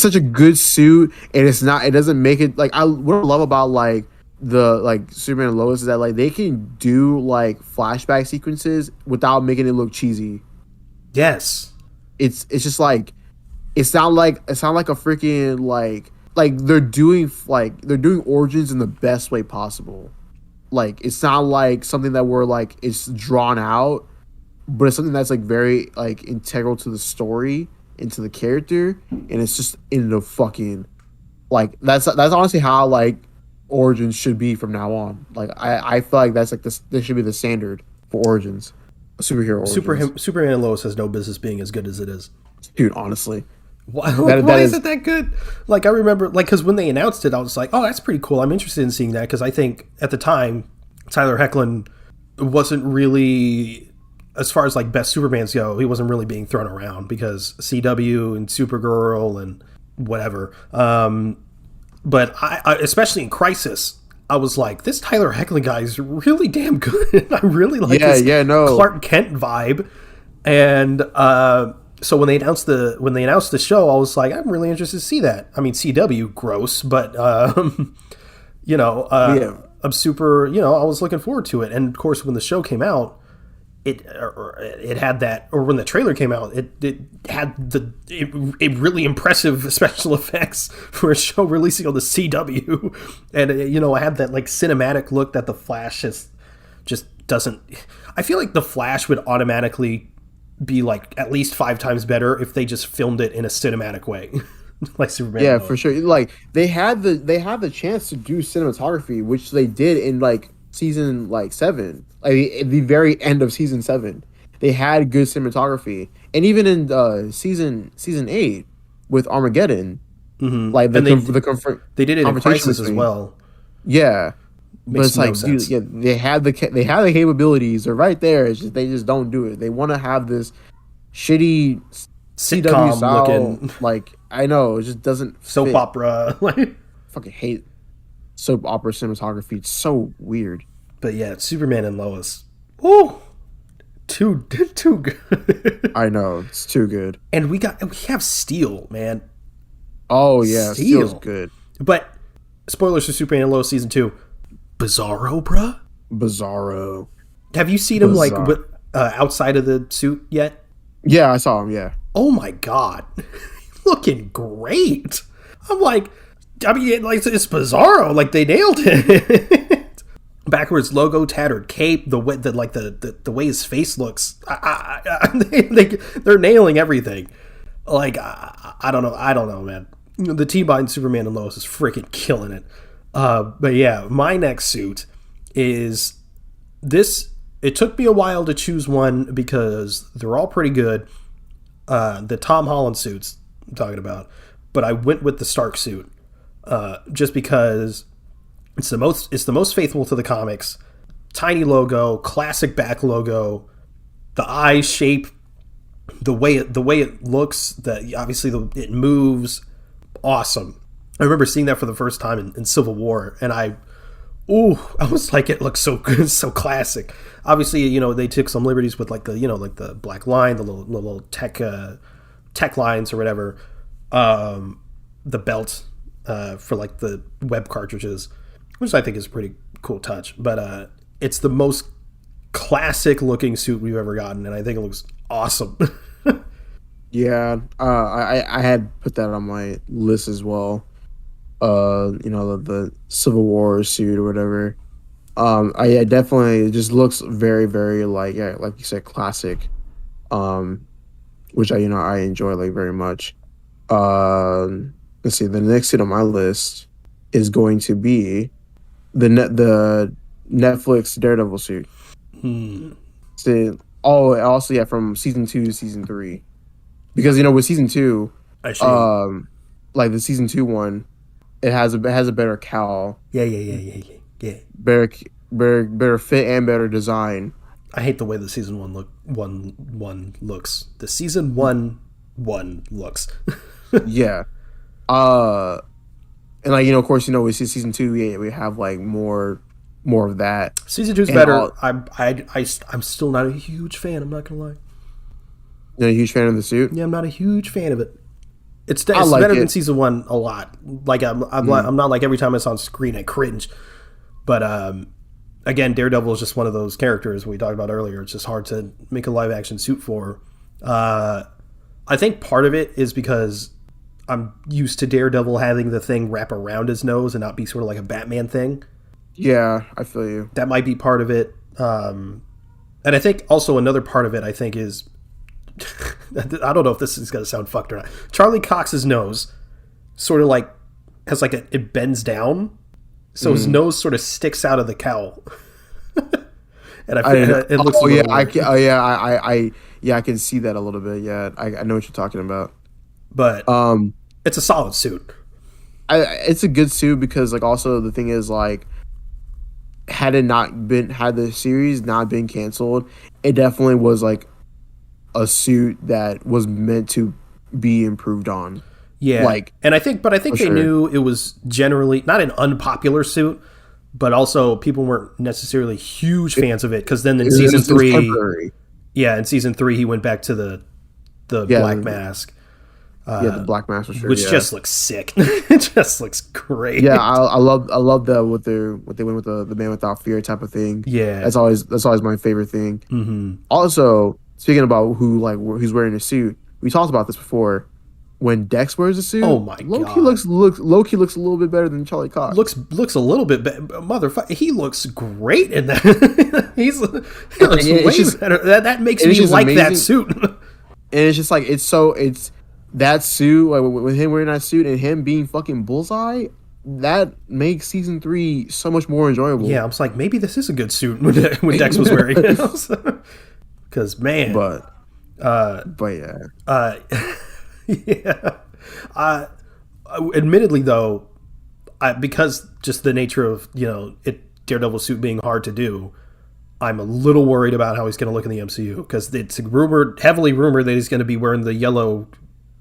such a good suit, and it doesn't make it like what I love about like the like Superman and Lois is that like they can do like flashback sequences without making it look cheesy. Yes. It's just like it sound like a freaking like they're doing origins in the best way possible. Like it's not like something that we're like it's drawn out, but it's something that's like very like integral to the story and to the character, and it's just in the fucking like that's honestly how like origins should be from now on. Like I feel like that's like this should be the standard for origins. Superhero origins. Superman and Lois has no business being as good as it is. Dude, honestly. Why is it that good? Like, I remember, like, because when they announced it, I was like, oh, that's pretty cool. I'm interested in seeing that, because I think, at the time, Tyler Hoechlin wasn't really, as far as, like, best Supermans go, he wasn't really being thrown around, because CW and Supergirl and whatever. But I especially in Crisis, I was like, this Tyler Hoechlin guy is really damn good. I really like his Clark Kent vibe. And so when they announced the show, I was like, I'm really interested to see that. I mean, CW, gross, but I'm super. I was looking forward to it. And of course, when the show came out, it had that, or when the trailer came out, it had a really impressive special effects for a show releasing on the CW, and I had that like cinematic look that the Flash just doesn't. I feel like the Flash would automatically be like at least 5 times better if they just filmed it in a cinematic way. Like Superman. Yeah, for sure. Like they had the chance to do cinematography, which they did in like season like 7, like at the very end of season 7, they had good cinematography, and even in season 8, with Armageddon. Mm-hmm. Like and they did it in Crisis as well. Yeah, but Makes it's no like, sense. dude, yeah, they have the capabilities. They're right there. It's just they just don't do it. They want to have this shitty CW Sitcom style. looking Like, I know it just doesn't soap fit. opera. Fucking hate soap opera cinematography. It's so weird. But yeah, Superman and Lois. Woo! Too good. I know, it's too good. And we have Steel, man. Oh yeah, Steel's good. But spoilers for Superman and Lois season 2. Bizarro, bruh. Bizarro. Have you seen him like with, outside of the suit yet? Yeah, I saw him. Yeah. Oh my god, looking great. I'm like, I mean, like it's Bizarro. Like they nailed it. Backwards logo, tattered cape, the way the way his face looks, they're nailing everything. Like I don't know, man. The team behind Superman and Lois is freaking killing it. But yeah, my next suit is this. It took me a while to choose one because they're all pretty good. The Tom Holland suits I'm talking about, but I went with the Stark suit just because. It's the most faithful to the comics. Tiny logo, classic back logo, the eye shape, the way it looks, obviously it moves, awesome. I remember seeing that for the first time in Civil War, and I was like, it looks so good, so classic. Obviously, they took some liberties with like the black line, the little tech lines or whatever, the belt for like the web cartridges, which I think is a pretty cool touch. But it's the most classic looking suit we've ever gotten, and I think it looks awesome. Yeah, I had put that on my list as well. The Civil War suit or whatever. I definitely, it just looks very, very like you said, classic. Which I enjoy like very much. Let's see, the next suit on my list is going to be the Netflix Daredevil suit. See, also from season 2 to season 3, because with season 2, like the season 2 one, it has a better cowl. Yeah. Better fit and better design. I hate the way the season one looks. The season one looks. Yeah. And of course, we see season 2. We have like more of that. Season 2's better. I'm still not a huge fan. I'm not gonna lie. You're not a huge fan of the suit? Yeah, I'm not a huge fan of it. It's better than season 1 a lot. Like I'm not like every time it's on screen I cringe. But again, Daredevil is just one of those characters we talked about earlier. It's just hard to make a live action suit for. I think part of it is because I'm used to Daredevil having the thing wrap around his nose and not be sort of like a Batman thing. Yeah, I feel you. That might be part of it. And I think also another part of it, I think, is... I don't know if this is going to sound fucked or not. Charlie Cox's nose sort of like has like it bends down. So his nose sort of sticks out of the cowl. And I feel it looks weird. I can see that a little bit. Yeah, I know what you're talking about. But it's a solid suit. It's a good suit because like also the thing is like had the series not been canceled, it definitely was like a suit that was meant to be improved on. Yeah, and I think they knew it was generally not an unpopular suit, but also people weren't necessarily huge fans of it because then in season 3, in season 3 he went back to the black mask. The black mask for sure, which just looks sick. It just looks great. Yeah, I love that what they went with the Man Without Fear type of thing. Yeah, that's always my favorite thing. Mm-hmm. Also, speaking about who's wearing a suit, we talked about this before. When Dex wears a suit, oh my god, Loki looks a little bit better than Charlie Cox. Looks a little bit better. Motherfucker, he looks great in that. He looks way better. That makes me like amazing. That suit. And it's just like it's that suit, like, with him wearing that suit and him being fucking Bullseye, that makes season 3 so much more enjoyable. Yeah, I was like, maybe this is a good suit when Dex was wearing it. Because man, but yeah. Yeah. Admittedly, though, because just the nature of Daredevil suit being hard to do, I'm a little worried about how he's going to look in the MCU because it's heavily rumored that he's going to be wearing the yellow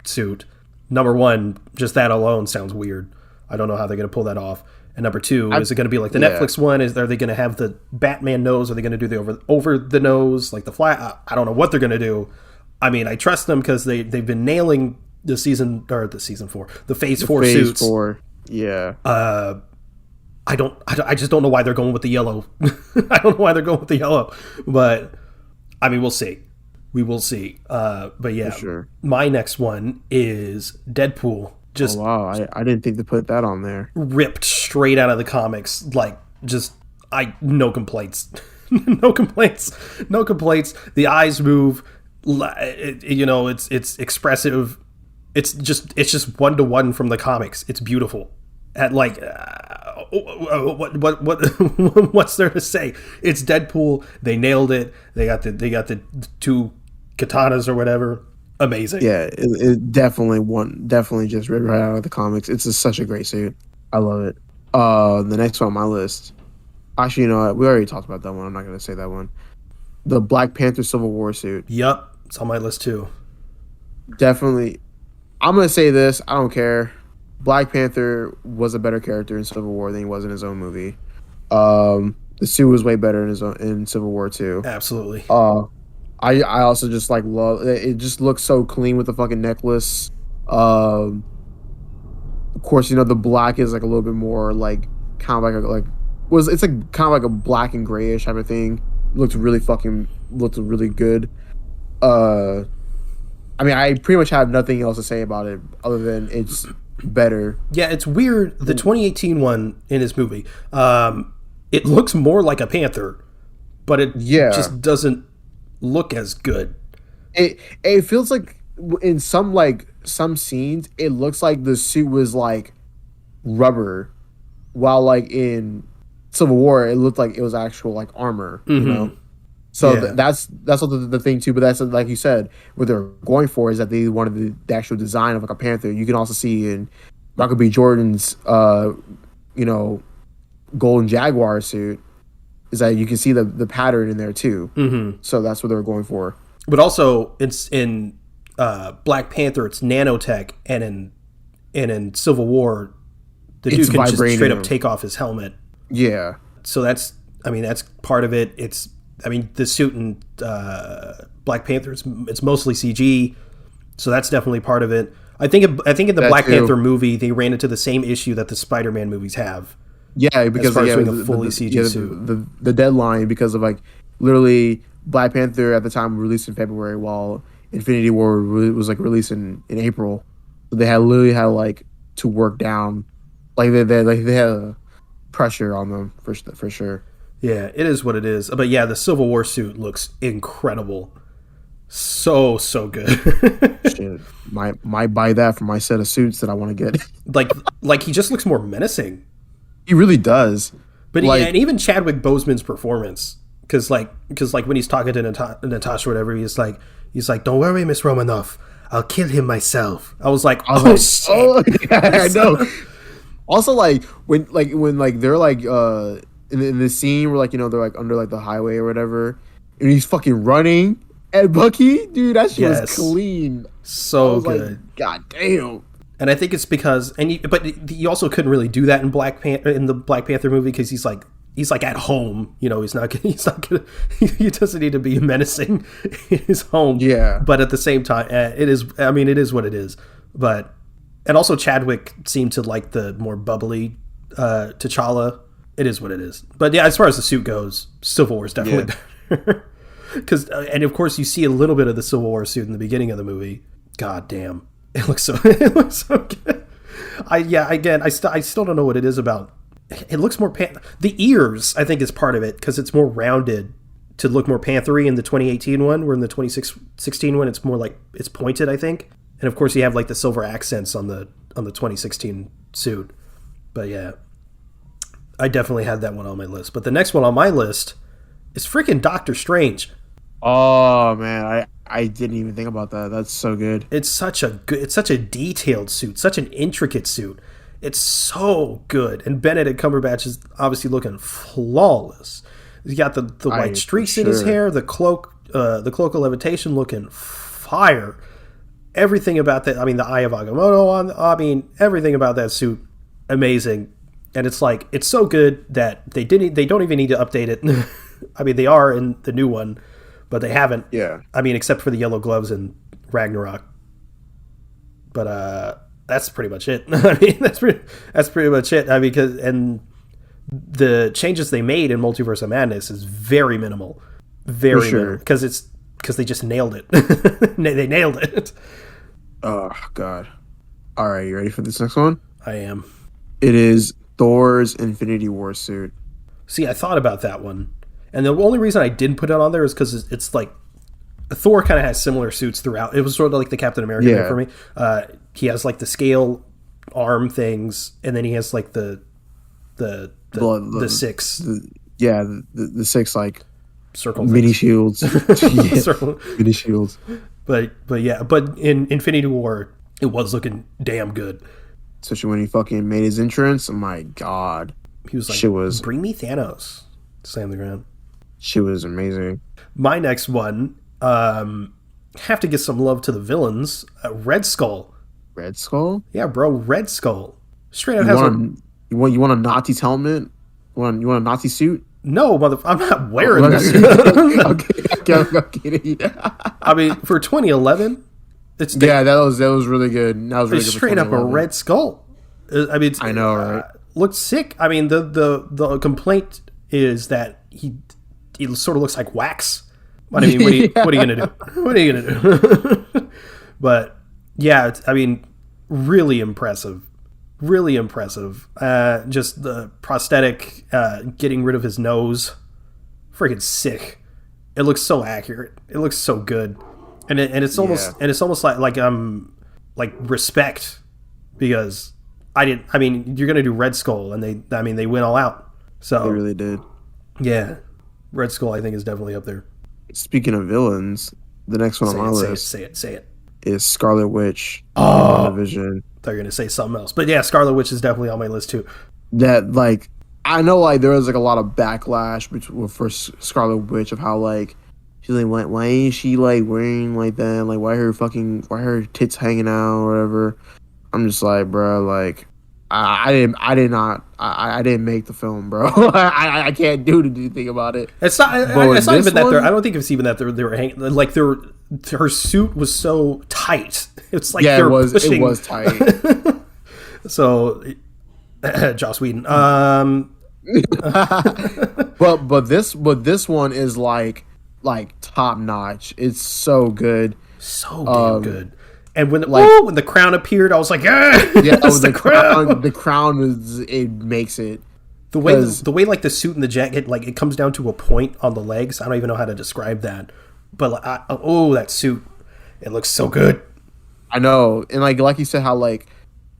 suit. Number one, just that alone sounds weird. I don't know how they're going to pull that off. And number two, is it going to be like the Netflix one? Are they going to have the Batman nose? Are they going to do the over the nose like the Flash? I don't know what they're going to do. I mean, I trust them because they've been nailing the Phase 4 suits. 4, yeah. I just don't know why they're going with the yellow. I don't know why they're going with the yellow, but I mean, we'll see. We will see. But yeah, for sure. My next one is Deadpool. Just wow, I didn't think to put that on there. Ripped straight out of the comics, no complaints, no complaints. The eyes move. It's expressive. It's just 1-to-1 from the comics. It's beautiful. At what's there to say? It's Deadpool. They nailed it. They got the two katanas or whatever. Amazing. Yeah, it definitely just ripped right out of the comics. It's such a great suit. I love it. The next one on my list. Actually, you know what? We already talked about that one. I'm not gonna say that one. The Black Panther Civil War suit. Yep, it's on my list too. Definitely. I'm gonna say this. I don't care. Black Panther was a better character in Civil War than he was in his own movie. The suit was way better in Civil War too. Absolutely. I also just love it. Just looks so clean with the fucking necklace. Of course, the black is like a little bit more kind of it's like kind of like a black and grayish type of thing. Looked really good. I mean, I pretty much have nothing else to say about it other than it's better. Yeah, it's weird. The 2018 one in his movie, it looks more like a panther, but it just doesn't look as good. It feels like in some scenes it looks like the suit was like rubber, while in Civil War it looked like it was actual armor. So that's also the thing too. But that's like you said, what they're going for is that they wanted the actual design of a panther. You can also see in Michael B. Jordan's Golden Jaguar suit is that you can see the pattern in there too. Mm-hmm. So that's what they were going for. But also, it's in Black Panther, it's nanotech, and in Civil War, the dude can just straight up take off his helmet. Yeah. So that's part of it. The suit in Black Panther, it's mostly CG, so that's definitely part of it. I think in the Black Panther movie, they ran into the same issue that the Spider-Man movies have. Yeah, because a fully CG suit. The deadline, because of literally Black Panther at the time released in February, while Infinity War was released in April. So they literally had to work down, they had pressure on them for sure. Yeah, it is what it is. But yeah, the Civil War suit looks incredible. So good. Shit, might buy that for my set of suits that I want to get. He just looks more menacing. He really does. But and even Chadwick Boseman's performance, because when he's talking to Natasha or whatever, he's like, "Don't worry, Miss Romanoff, I'll kill him myself." I was like, shit. Oh, yeah, I know. Also, when they're in the scene where they're under the highway or whatever, and he's fucking running at Bucky, dude, that shit was clean. So good. God damn. And I think it's because, but you also couldn't really do that in the Black Panther movie because he's at home, he doesn't need to be menacing in his home. Yeah. But at the same time, it is what it is. But, and also Chadwick seemed to like the more bubbly T'Challa. It is what it is. But yeah, as far as the suit goes, Civil War is definitely better. And of course you see a little bit of the Civil War suit in the beginning of the movie. God damn. It looks so good. I still don't know what it is about. It looks more the ears, I think, is part of it because it's more rounded to look more panthery in the 2018 one, where in the 2016 one it's more it's pointed, I think. And of course you have the silver accents on the 2016 suit. But yeah, I definitely had that one on my list. But the next one on my list is freaking Doctor Strange. Oh man, I didn't even think about that. That's so good. It's such a detailed suit, such an intricate suit. It's so good. And Benedict Cumberbatch is obviously looking flawless. He's got the white For streaks in his sure. hair, the cloak of levitation looking fire. Everything about that, I mean, the Eye of Agamotto I mean, everything about that suit, amazing. And it's like, it's so good that they don't even need to update it. I mean, they are in the new one, but they haven't. Yeah, I mean, except for the yellow gloves and Ragnarok. But that's pretty much it. I mean, that's pretty much it. I mean, and the changes they made in Multiverse of Madness is very minimal, for very minimal, sure. because they just nailed it. They nailed it. Oh God. All right, you ready for this next one? I am. It is Thor's Infinity War suit. See, I thought about that one, and the only reason I didn't put it on there is because it's like Thor kind of has similar suits throughout. It was sort of like the Captain America thing Yeah. for me. He has like the scale arm things, and then he has like the six Yeah, the six like circle mini things. shields. Yeah, Circle. mini shields. But yeah, but in Infinity War, it was looking damn good. Especially when he fucking made his entrance. Oh my God. He was like, Shit was "Bring me Thanos." Slam the ground. Shit was amazing. My next one, have to give some love to the villains. Red Skull. Red Skull? Yeah, bro, Red Skull. Straight up You has a want you want a Nazi's helmet? You want a Nazi suit? no mother. I'm not wearing this. I'm kidding. I mean, for 2011, it's Yeah, that was really good. That was really it's good for straight up a 2011. Red Skull. I mean, I know, right? Looks sick. I mean, the complaint is that he sort of looks like wax. But I mean, what are you gonna do? What are you gonna do? But yeah, I mean, really impressive. Really impressive. Just the prosthetic, getting rid of his nose, freaking sick. It looks so accurate. It looks so good, and it's almost like respect, because I didn't. I mean, you're gonna do Red Skull, and they went all out. So They really did. yeah, Red Skull I think is definitely up there. Speaking of villains, the next one on my list Say it. is Scarlet Witch. Oh, Vision. thought you were gonna say something else, but yeah, Scarlet Witch is definitely on my list too. That like I know like there was like a lot of backlash for Scarlet Witch of how like she's like why ain't she like wearing like that, like why her tits hanging out or whatever. I'm just like, bro, like I didn't make the film, bro. I can't do anything about it. It's not. But It's not this even that they're. one- I don't think it's even that they were hanging. Like her suit was so tight. It's like Yeah, they're it was pushing. it was tight. So, Joss Whedon. but this one is like top notch. It's so good. So damn good. And when when the crown appeared, I was like, yeah, Yeah, it's the crown. the crown is it makes it. The way like the suit and the jacket, like it comes down to a point on the legs. I don't even know how to describe that. But like, that suit, it looks so good. I know, and like you said, how like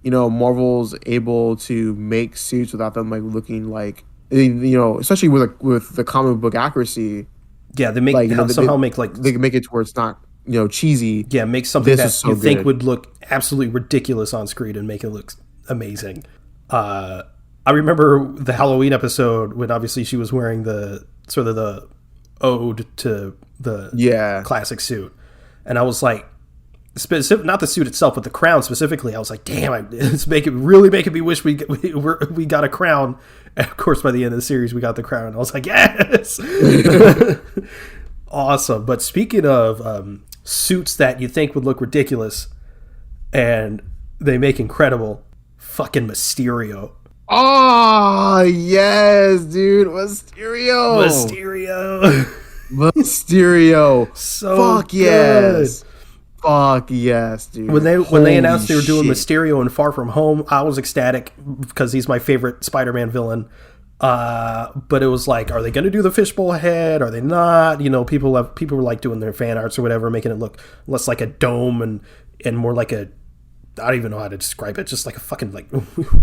Marvel's able to make suits without them like looking like especially with the comic book accuracy. Yeah, they make Like somehow make like they can make it to where it's not cheesy. yeah, make something This that is so you think good. would look absolutely ridiculous on screen and make it look amazing. I remember the Halloween episode when obviously she was wearing the sort of the ode to the Yeah, classic suit, and I was like, not the suit itself, but the crown specifically. I was like, damn, it's making me wish we got a crown. And of course, by the end of the series, we got the crown. I was like, yes, awesome. But speaking of suits that you think would look ridiculous and they make incredible, fucking Mysterio. Oh yes, dude, Mysterio. So Fuck good. yes. Fuck yes, dude. When they Holy announced they were doing shit. Mysterio in Far From Home, I was ecstatic because he's my favorite Spider-Man villain. But it was like, are they going to do the fishbowl head? Are they not? People were like doing their fan arts or whatever, making it look less like a dome and more like a, I don't even know how to describe it, just like a fucking like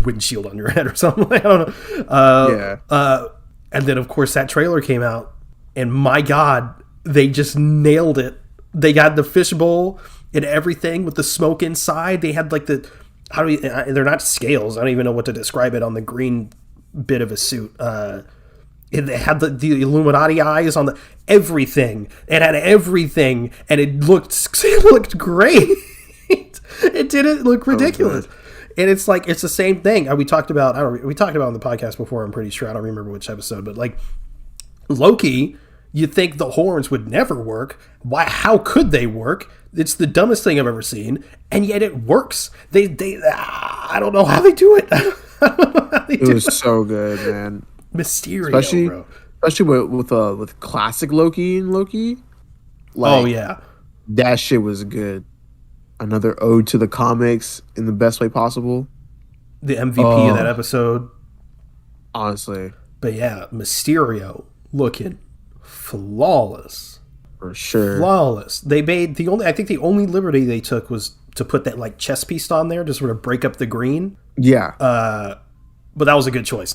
windshield on your head or something. I don't know. Yeah. And then of course that trailer came out, and my God, They just nailed it. They got the fishbowl and everything with the smoke inside. They had like they're not scales. I don't even know what to describe it on the green bit of a suit. It had the Illuminati eyes on the everything. It had everything, and it looked great. It didn't look ridiculous. And it's like, it's the same thing we talked about. We talked about on the podcast before. I'm pretty sure. I don't remember which episode, but like Loki, you'd think the horns would never work. Why? How could they work? It's the dumbest thing I've ever seen, and yet it works. I don't know how they do it. It was so good, man. Mysterio, especially with classic Loki and Loki. Like, oh yeah, that shit was good. Another ode to the comics in the best way possible. The MVP of that episode, honestly. But yeah, Mysterio looking flawless, for sure. Flawless. They made I think the only liberty they took was to put that like chest piece on there to sort of break up the green. Yeah. But that was a good choice.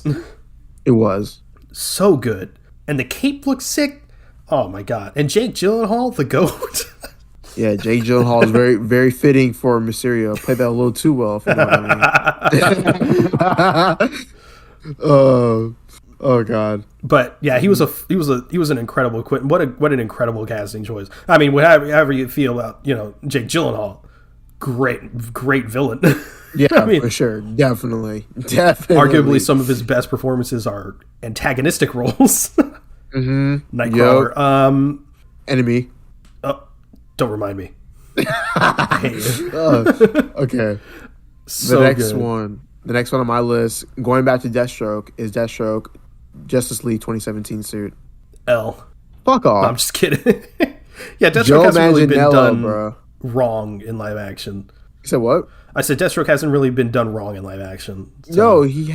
It was so good, and the cape looks sick. Oh my god! And Jake Gyllenhaal, the GOAT. Yeah, Jake Gyllenhaal is very, very fitting for Mysterio. Played that a little too well, if you know what I mean. Oh god! But yeah, he was an incredible quit. What an incredible casting choice. I mean, however you feel about Jake Gyllenhaal, great villain. Yeah, I mean, for sure, definitely. Arguably, some of his best performances are antagonistic roles. Nightcrawler, yep. Enemy. Oh, don't remind me. I hate it. Okay. So the next good. one on my list, going back to Deathstroke, is Deathstroke Justice League 2017 suit. L. Fuck off. No, I'm just kidding. Yeah, Deathstroke hasn't really been done bro. Wrong in live action. You said what? I said Deathstroke hasn't really been done wrong in live action. So. No, he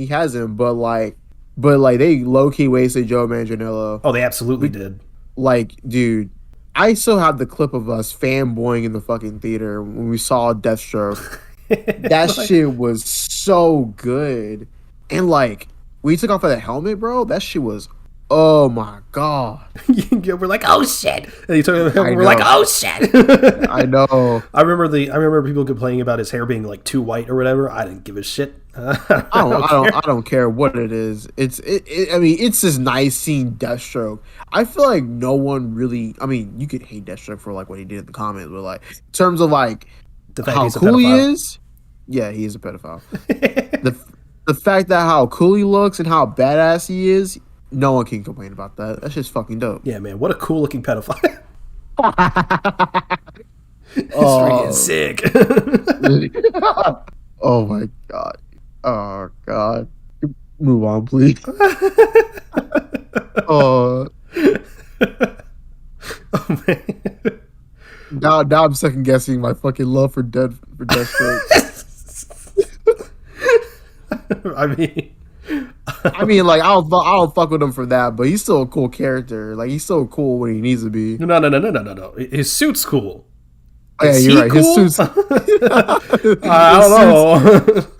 hasn't. But they low key wasted Joe Manganiello. Oh, they absolutely did. Like, dude, I still have the clip of us fanboying in the fucking theater when we saw Deathstroke. That shit was so good. And like, when he took off of the helmet, bro, that shit was, oh my god. We're like, oh shit. And he took off the helmet, we're like, oh shit. I know. I remember people complaining about his hair being like too white or whatever. I didn't give a shit. I don't care what it is. I mean, it's just nice seeing Deathstroke. I feel like no one really. I mean, you could hate Deathstroke for like what he did in the comments, but like in terms of like how cool he is, yeah, he is a pedophile. the fact that how cool he looks and how badass he is, no one can complain about that. That's just fucking dope. Yeah, man, what a cool looking pedophile. It's freaking sick. Oh my god. Oh god. Move on, please. Oh man. Now I'm second guessing my fucking love for Deathstroke. I mean, like I don't fuck with him for that, but he's still a cool character. Like he's still cool when he needs to be. No. His suit's cool. Oh, yeah, you're right. Cool? His suit's. I don't know.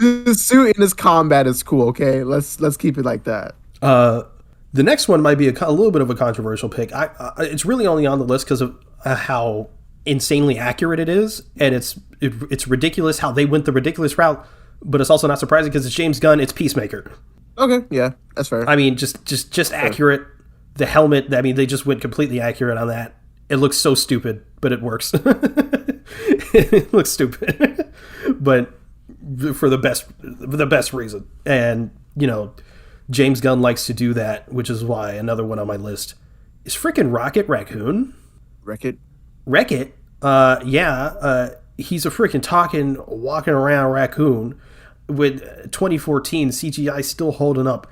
His suit and his combat is cool. Okay, let's keep it like that. The next one might be a little bit of a controversial pick. It's really only on the list because of how insanely accurate it is, and it's ridiculous how they went the ridiculous route. But it's also not surprising because it's James Gunn. It's Peacemaker. Okay, yeah, that's fair. I mean, just accurate. The helmet. I mean, they just went completely accurate on that. It looks so stupid, but it works. It looks stupid, but for the best reason. And James Gunn likes to do that, which is why another one on my list is freaking Rocket Raccoon. Wreck-It? Yeah. He's a freaking talking, walking around raccoon with 2014 CGI still holding up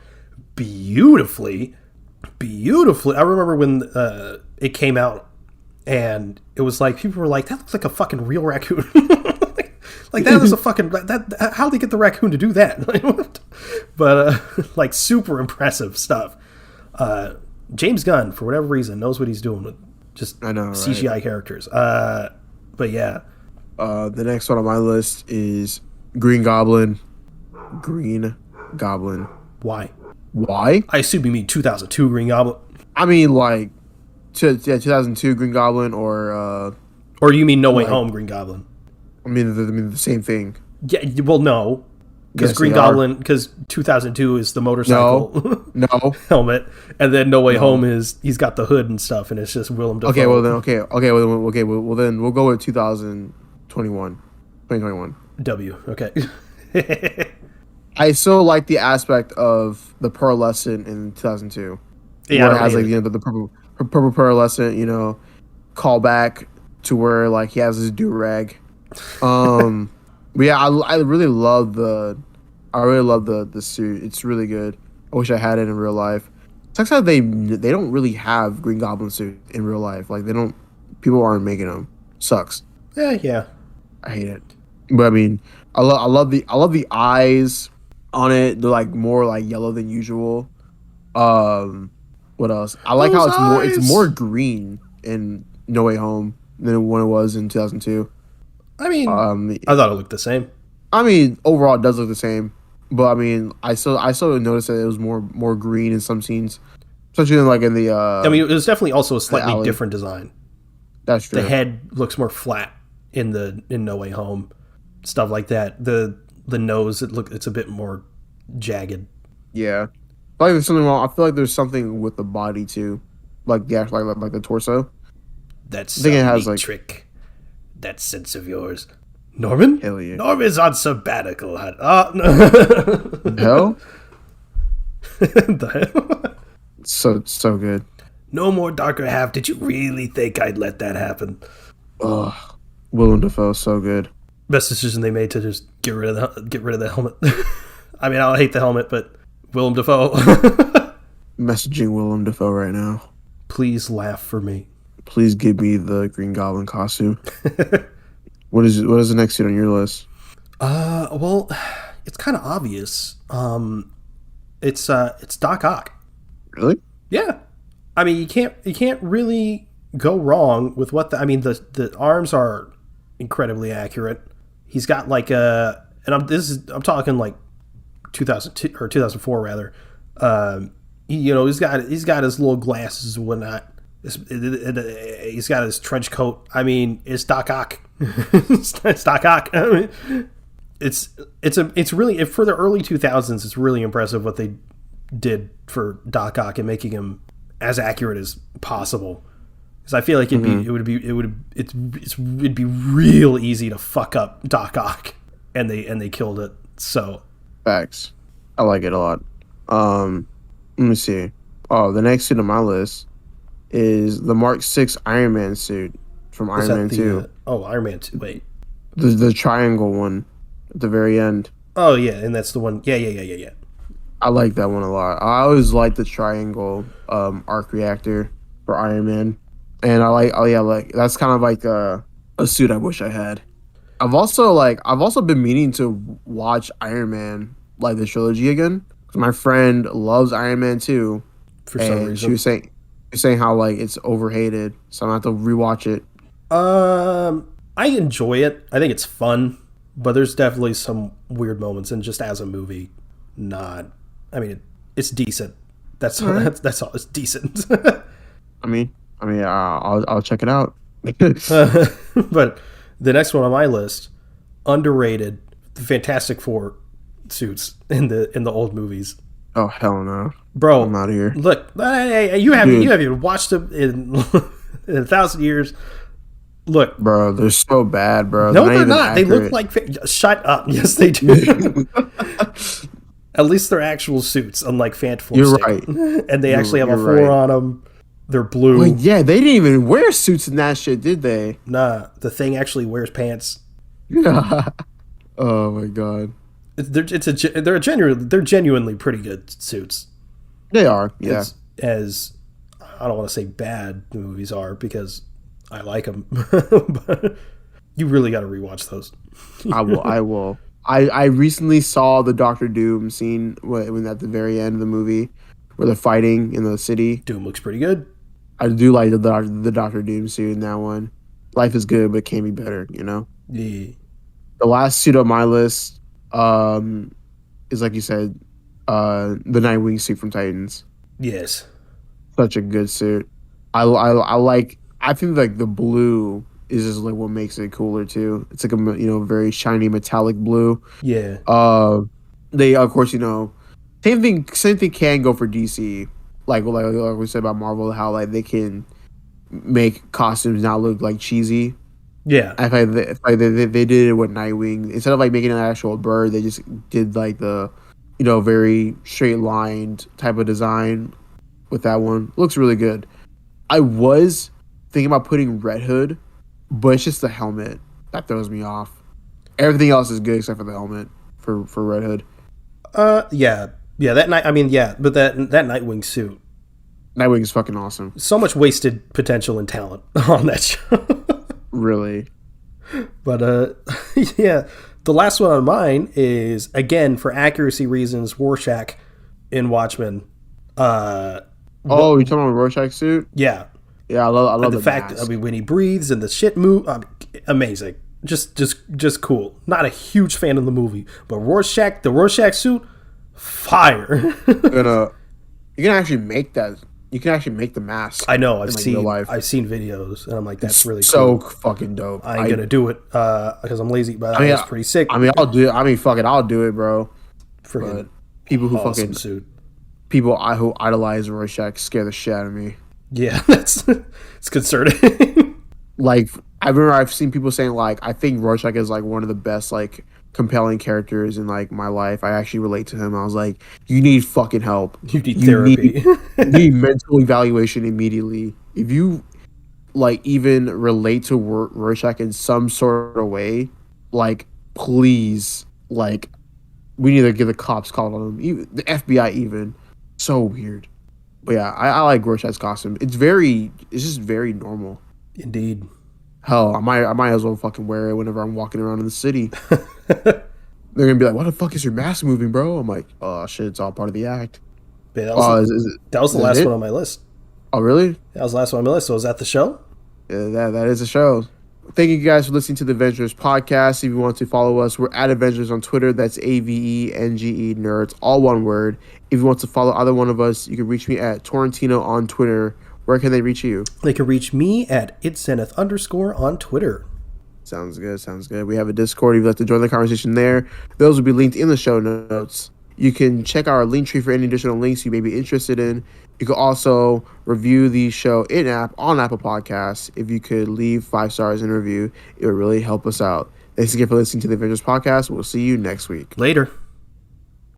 beautifully. I remember when it came out and it was like, people were like, that looks like a fucking real raccoon. Like that is a fucking, how'd they get the raccoon to do that? But like super impressive stuff. James Gunn, for whatever reason, knows what he's doing with just CGI right? Characters. But yeah. The next one on my list is Green Goblin. Why? I assume you mean 2002 Green Goblin. I mean, like, yeah, 2002 Green Goblin Or you mean No Way like Home Green Goblin? I mean the same thing. Yeah, well, no, because Yes, Green they are. Goblin, because 2002 is the No, motorcycle no, helmet, and then No Way Home no. is he's got the hood and stuff, and it's just Willem Okay, well Dafoe. then, well then we'll go with 2021, 2021. W. Okay. I still like the aspect of the pearlescent in 2002, Yeah, I where it don't has hate like it. the purple pearlescent, callback to where like he has his do rag. Um, but yeah, I really love the suit. It's really good. I wish I had it in real life. Sucks that they don't really have Green Goblin suit in real life. Like they don't, people aren't making them. Sucks. Yeah. I hate it. But I mean, I love the eyes on it. They're like more like yellow than usual. What else? I like how Those it's eyes. more green in No Way Home than when it was in 2002. I mean, Um, I thought it looked the same. I mean, overall it does look the same, but I mean, I still noticed that it was more green in some scenes, especially in the I mean, it was definitely also a the slightly alley. different design. That's The true. head looks more flat in No Way Home, stuff like that. The nose it's a bit more jagged. Yeah, I feel like there's something wrong. I feel like there's something with the body too, like the actual like the torso. That's I think it some has neat like trick. That sense of yours, Norman. hell yeah. Norman's on sabbatical. No. Hell, The hell? so good. No more darker half. Did you really think I'd let that happen? Ugh, Willem Dafoe, so good. Best decision they made to just get rid of the helmet. I mean, I hate the helmet, but Willem Dafoe. Messaging Willem Dafoe right now. Please laugh for me. Please give me the Green Goblin costume. What is the next suit on your list? Well, it's kind of obvious. It's Doc Ock. Really? Yeah, I mean, you can't really go wrong with I mean, the arms are incredibly accurate. He's got like and I'm talking like 2002 or 2004 rather. He's got his little glasses and whatnot. He's got his trench coat. I mean, it's Doc Ock. It's Doc Ock. I mean, it's really for the early 2000s. It's really impressive what they did for Doc Ock and making him as accurate as possible. Because I feel like it'd be real easy to fuck up Doc Ock, and they killed it. So Facts. I like it a lot. Let me see. Oh, the next suit on my list is the Mark 6 Iron Man suit from was Iron Man that 2. Iron Man 2? Wait. The triangle one at the very end. Oh yeah, and that's the one. Yeah. I like that one a lot. I always like the triangle arc reactor for Iron Man. And like that's kind of like a suit I wish I had. I've also been meaning to watch Iron Man like the trilogy again. 'Cause my friend loves Iron Man 2 For some and reason. she was saying how like it's overhated, so I'm gonna have to rewatch it. I enjoy it. I think it's fun, but there's definitely some weird moments, and just as a movie, not. I mean, it's decent. That's all. Alright. That's all. It's decent. I'll check it out. But the next one on my list, underrated, the Fantastic Four suits in the old movies. Oh hell no! Bro, I'm out of here. look, hey, you haven't Dude. watched them in in 1,000 years. Look, Bro, they're so bad, bro. no, They're they're even not. They look accurate. like shut up. Yes, they do. At least they're actual suits, unlike Fantastic. You're right. And they actually have a You're four right. on them. They're blue. Wait, yeah, they didn't even wear suits in that shit, did they? Nah, the Thing actually wears pants. Oh my god. They're genuinely pretty good suits. They are, yeah. As I don't want to say bad the movies are because I like them, but you really got to rewatch those. I will. I recently saw the Doctor Doom scene when at the very end of the movie where they're fighting in the city. Doom looks pretty good. I do like the Doctor Doom suit in that one. Life is good, but it can be better, you know? Yeah. The last suit on my list is, like you said, the Nightwing suit from Titans. Yes. Such a good suit. I like. I think like the blue is just like what makes it cooler too. It's like a very shiny metallic blue. Yeah. They of course same thing can go for DC. Like we said about Marvel, how like they can make costumes not look like cheesy. Yeah. I find that they did it with Nightwing. Instead of like making an actual bird, they just did like the very straight lined type of design with that one. Looks really good. I was thinking about putting Red Hood, but it's just the helmet that throws me off. Everything else is good except for the helmet for Red Hood. Yeah. Yeah, that night. I mean, yeah, but that Nightwing suit. Nightwing is fucking awesome. So much wasted potential and talent on that show. Really. But yeah, the last one on mine is, again, for accuracy reasons, Rorschach in Watchmen. Oh, you talking about Rorschach suit? Yeah. Yeah, I love the the fact mask. that, I mean, when he breathes and the shit move, amazing. Just cool. Not a huge fan of the movie, but the Rorschach suit, fire. You can actually make that. You can actually make the mask. I know. I've in, like, seen real life. videos, and I'm like, that's really so cool. fucking dope. I ain't gonna do it because I'm lazy, but it's pretty sick. I mean, I'll do it. I mean, fuck it, I'll do it, bro. Freaking people who awesome fucking suit. People who idolize Rorschach scare the shit out of me. Yeah, it's concerning. Like, I remember I've seen people saying like, I think Rorschach is like one of the best like compelling characters in like my life. I actually relate to him. I was like, you need fucking help. You need therapy. You need mental evaluation immediately. If you like even relate to Rorschach in some sort of way, like please, like we need to get the cops called on him. Even the FBI even. So weird. But yeah, I like Rorschach's costume. It's just very normal. Indeed. Hell, I might as well fucking wear it whenever I'm walking around in the city. They're gonna be like, "What the fuck is your mask moving, bro?" I'm like, "Oh shit, it's all part of the act." Yeah, that was the last one on my list. Oh really? That was the last one on my list. So is that the show? Yeah, that is a show. Thank you guys for listening to the Avengenerds podcast. If you want to follow us, we're at Avengenerds on Twitter. That's AVENGE Nerds, all one word. If you want to follow either one of us, you can reach me at Torrentino on Twitter. Where can they reach you? They can reach me at @itzenith_ on Twitter. Sounds good. We have a Discord if you'd like to join the conversation there. Those will be linked in the show notes. You can check our link tree for any additional links you may be interested in. You can also review the show in-app on Apple Podcasts. If you could leave 5 stars in a review, it would really help us out. Thanks again for listening to the Avengers podcast. We'll see you next week. Later.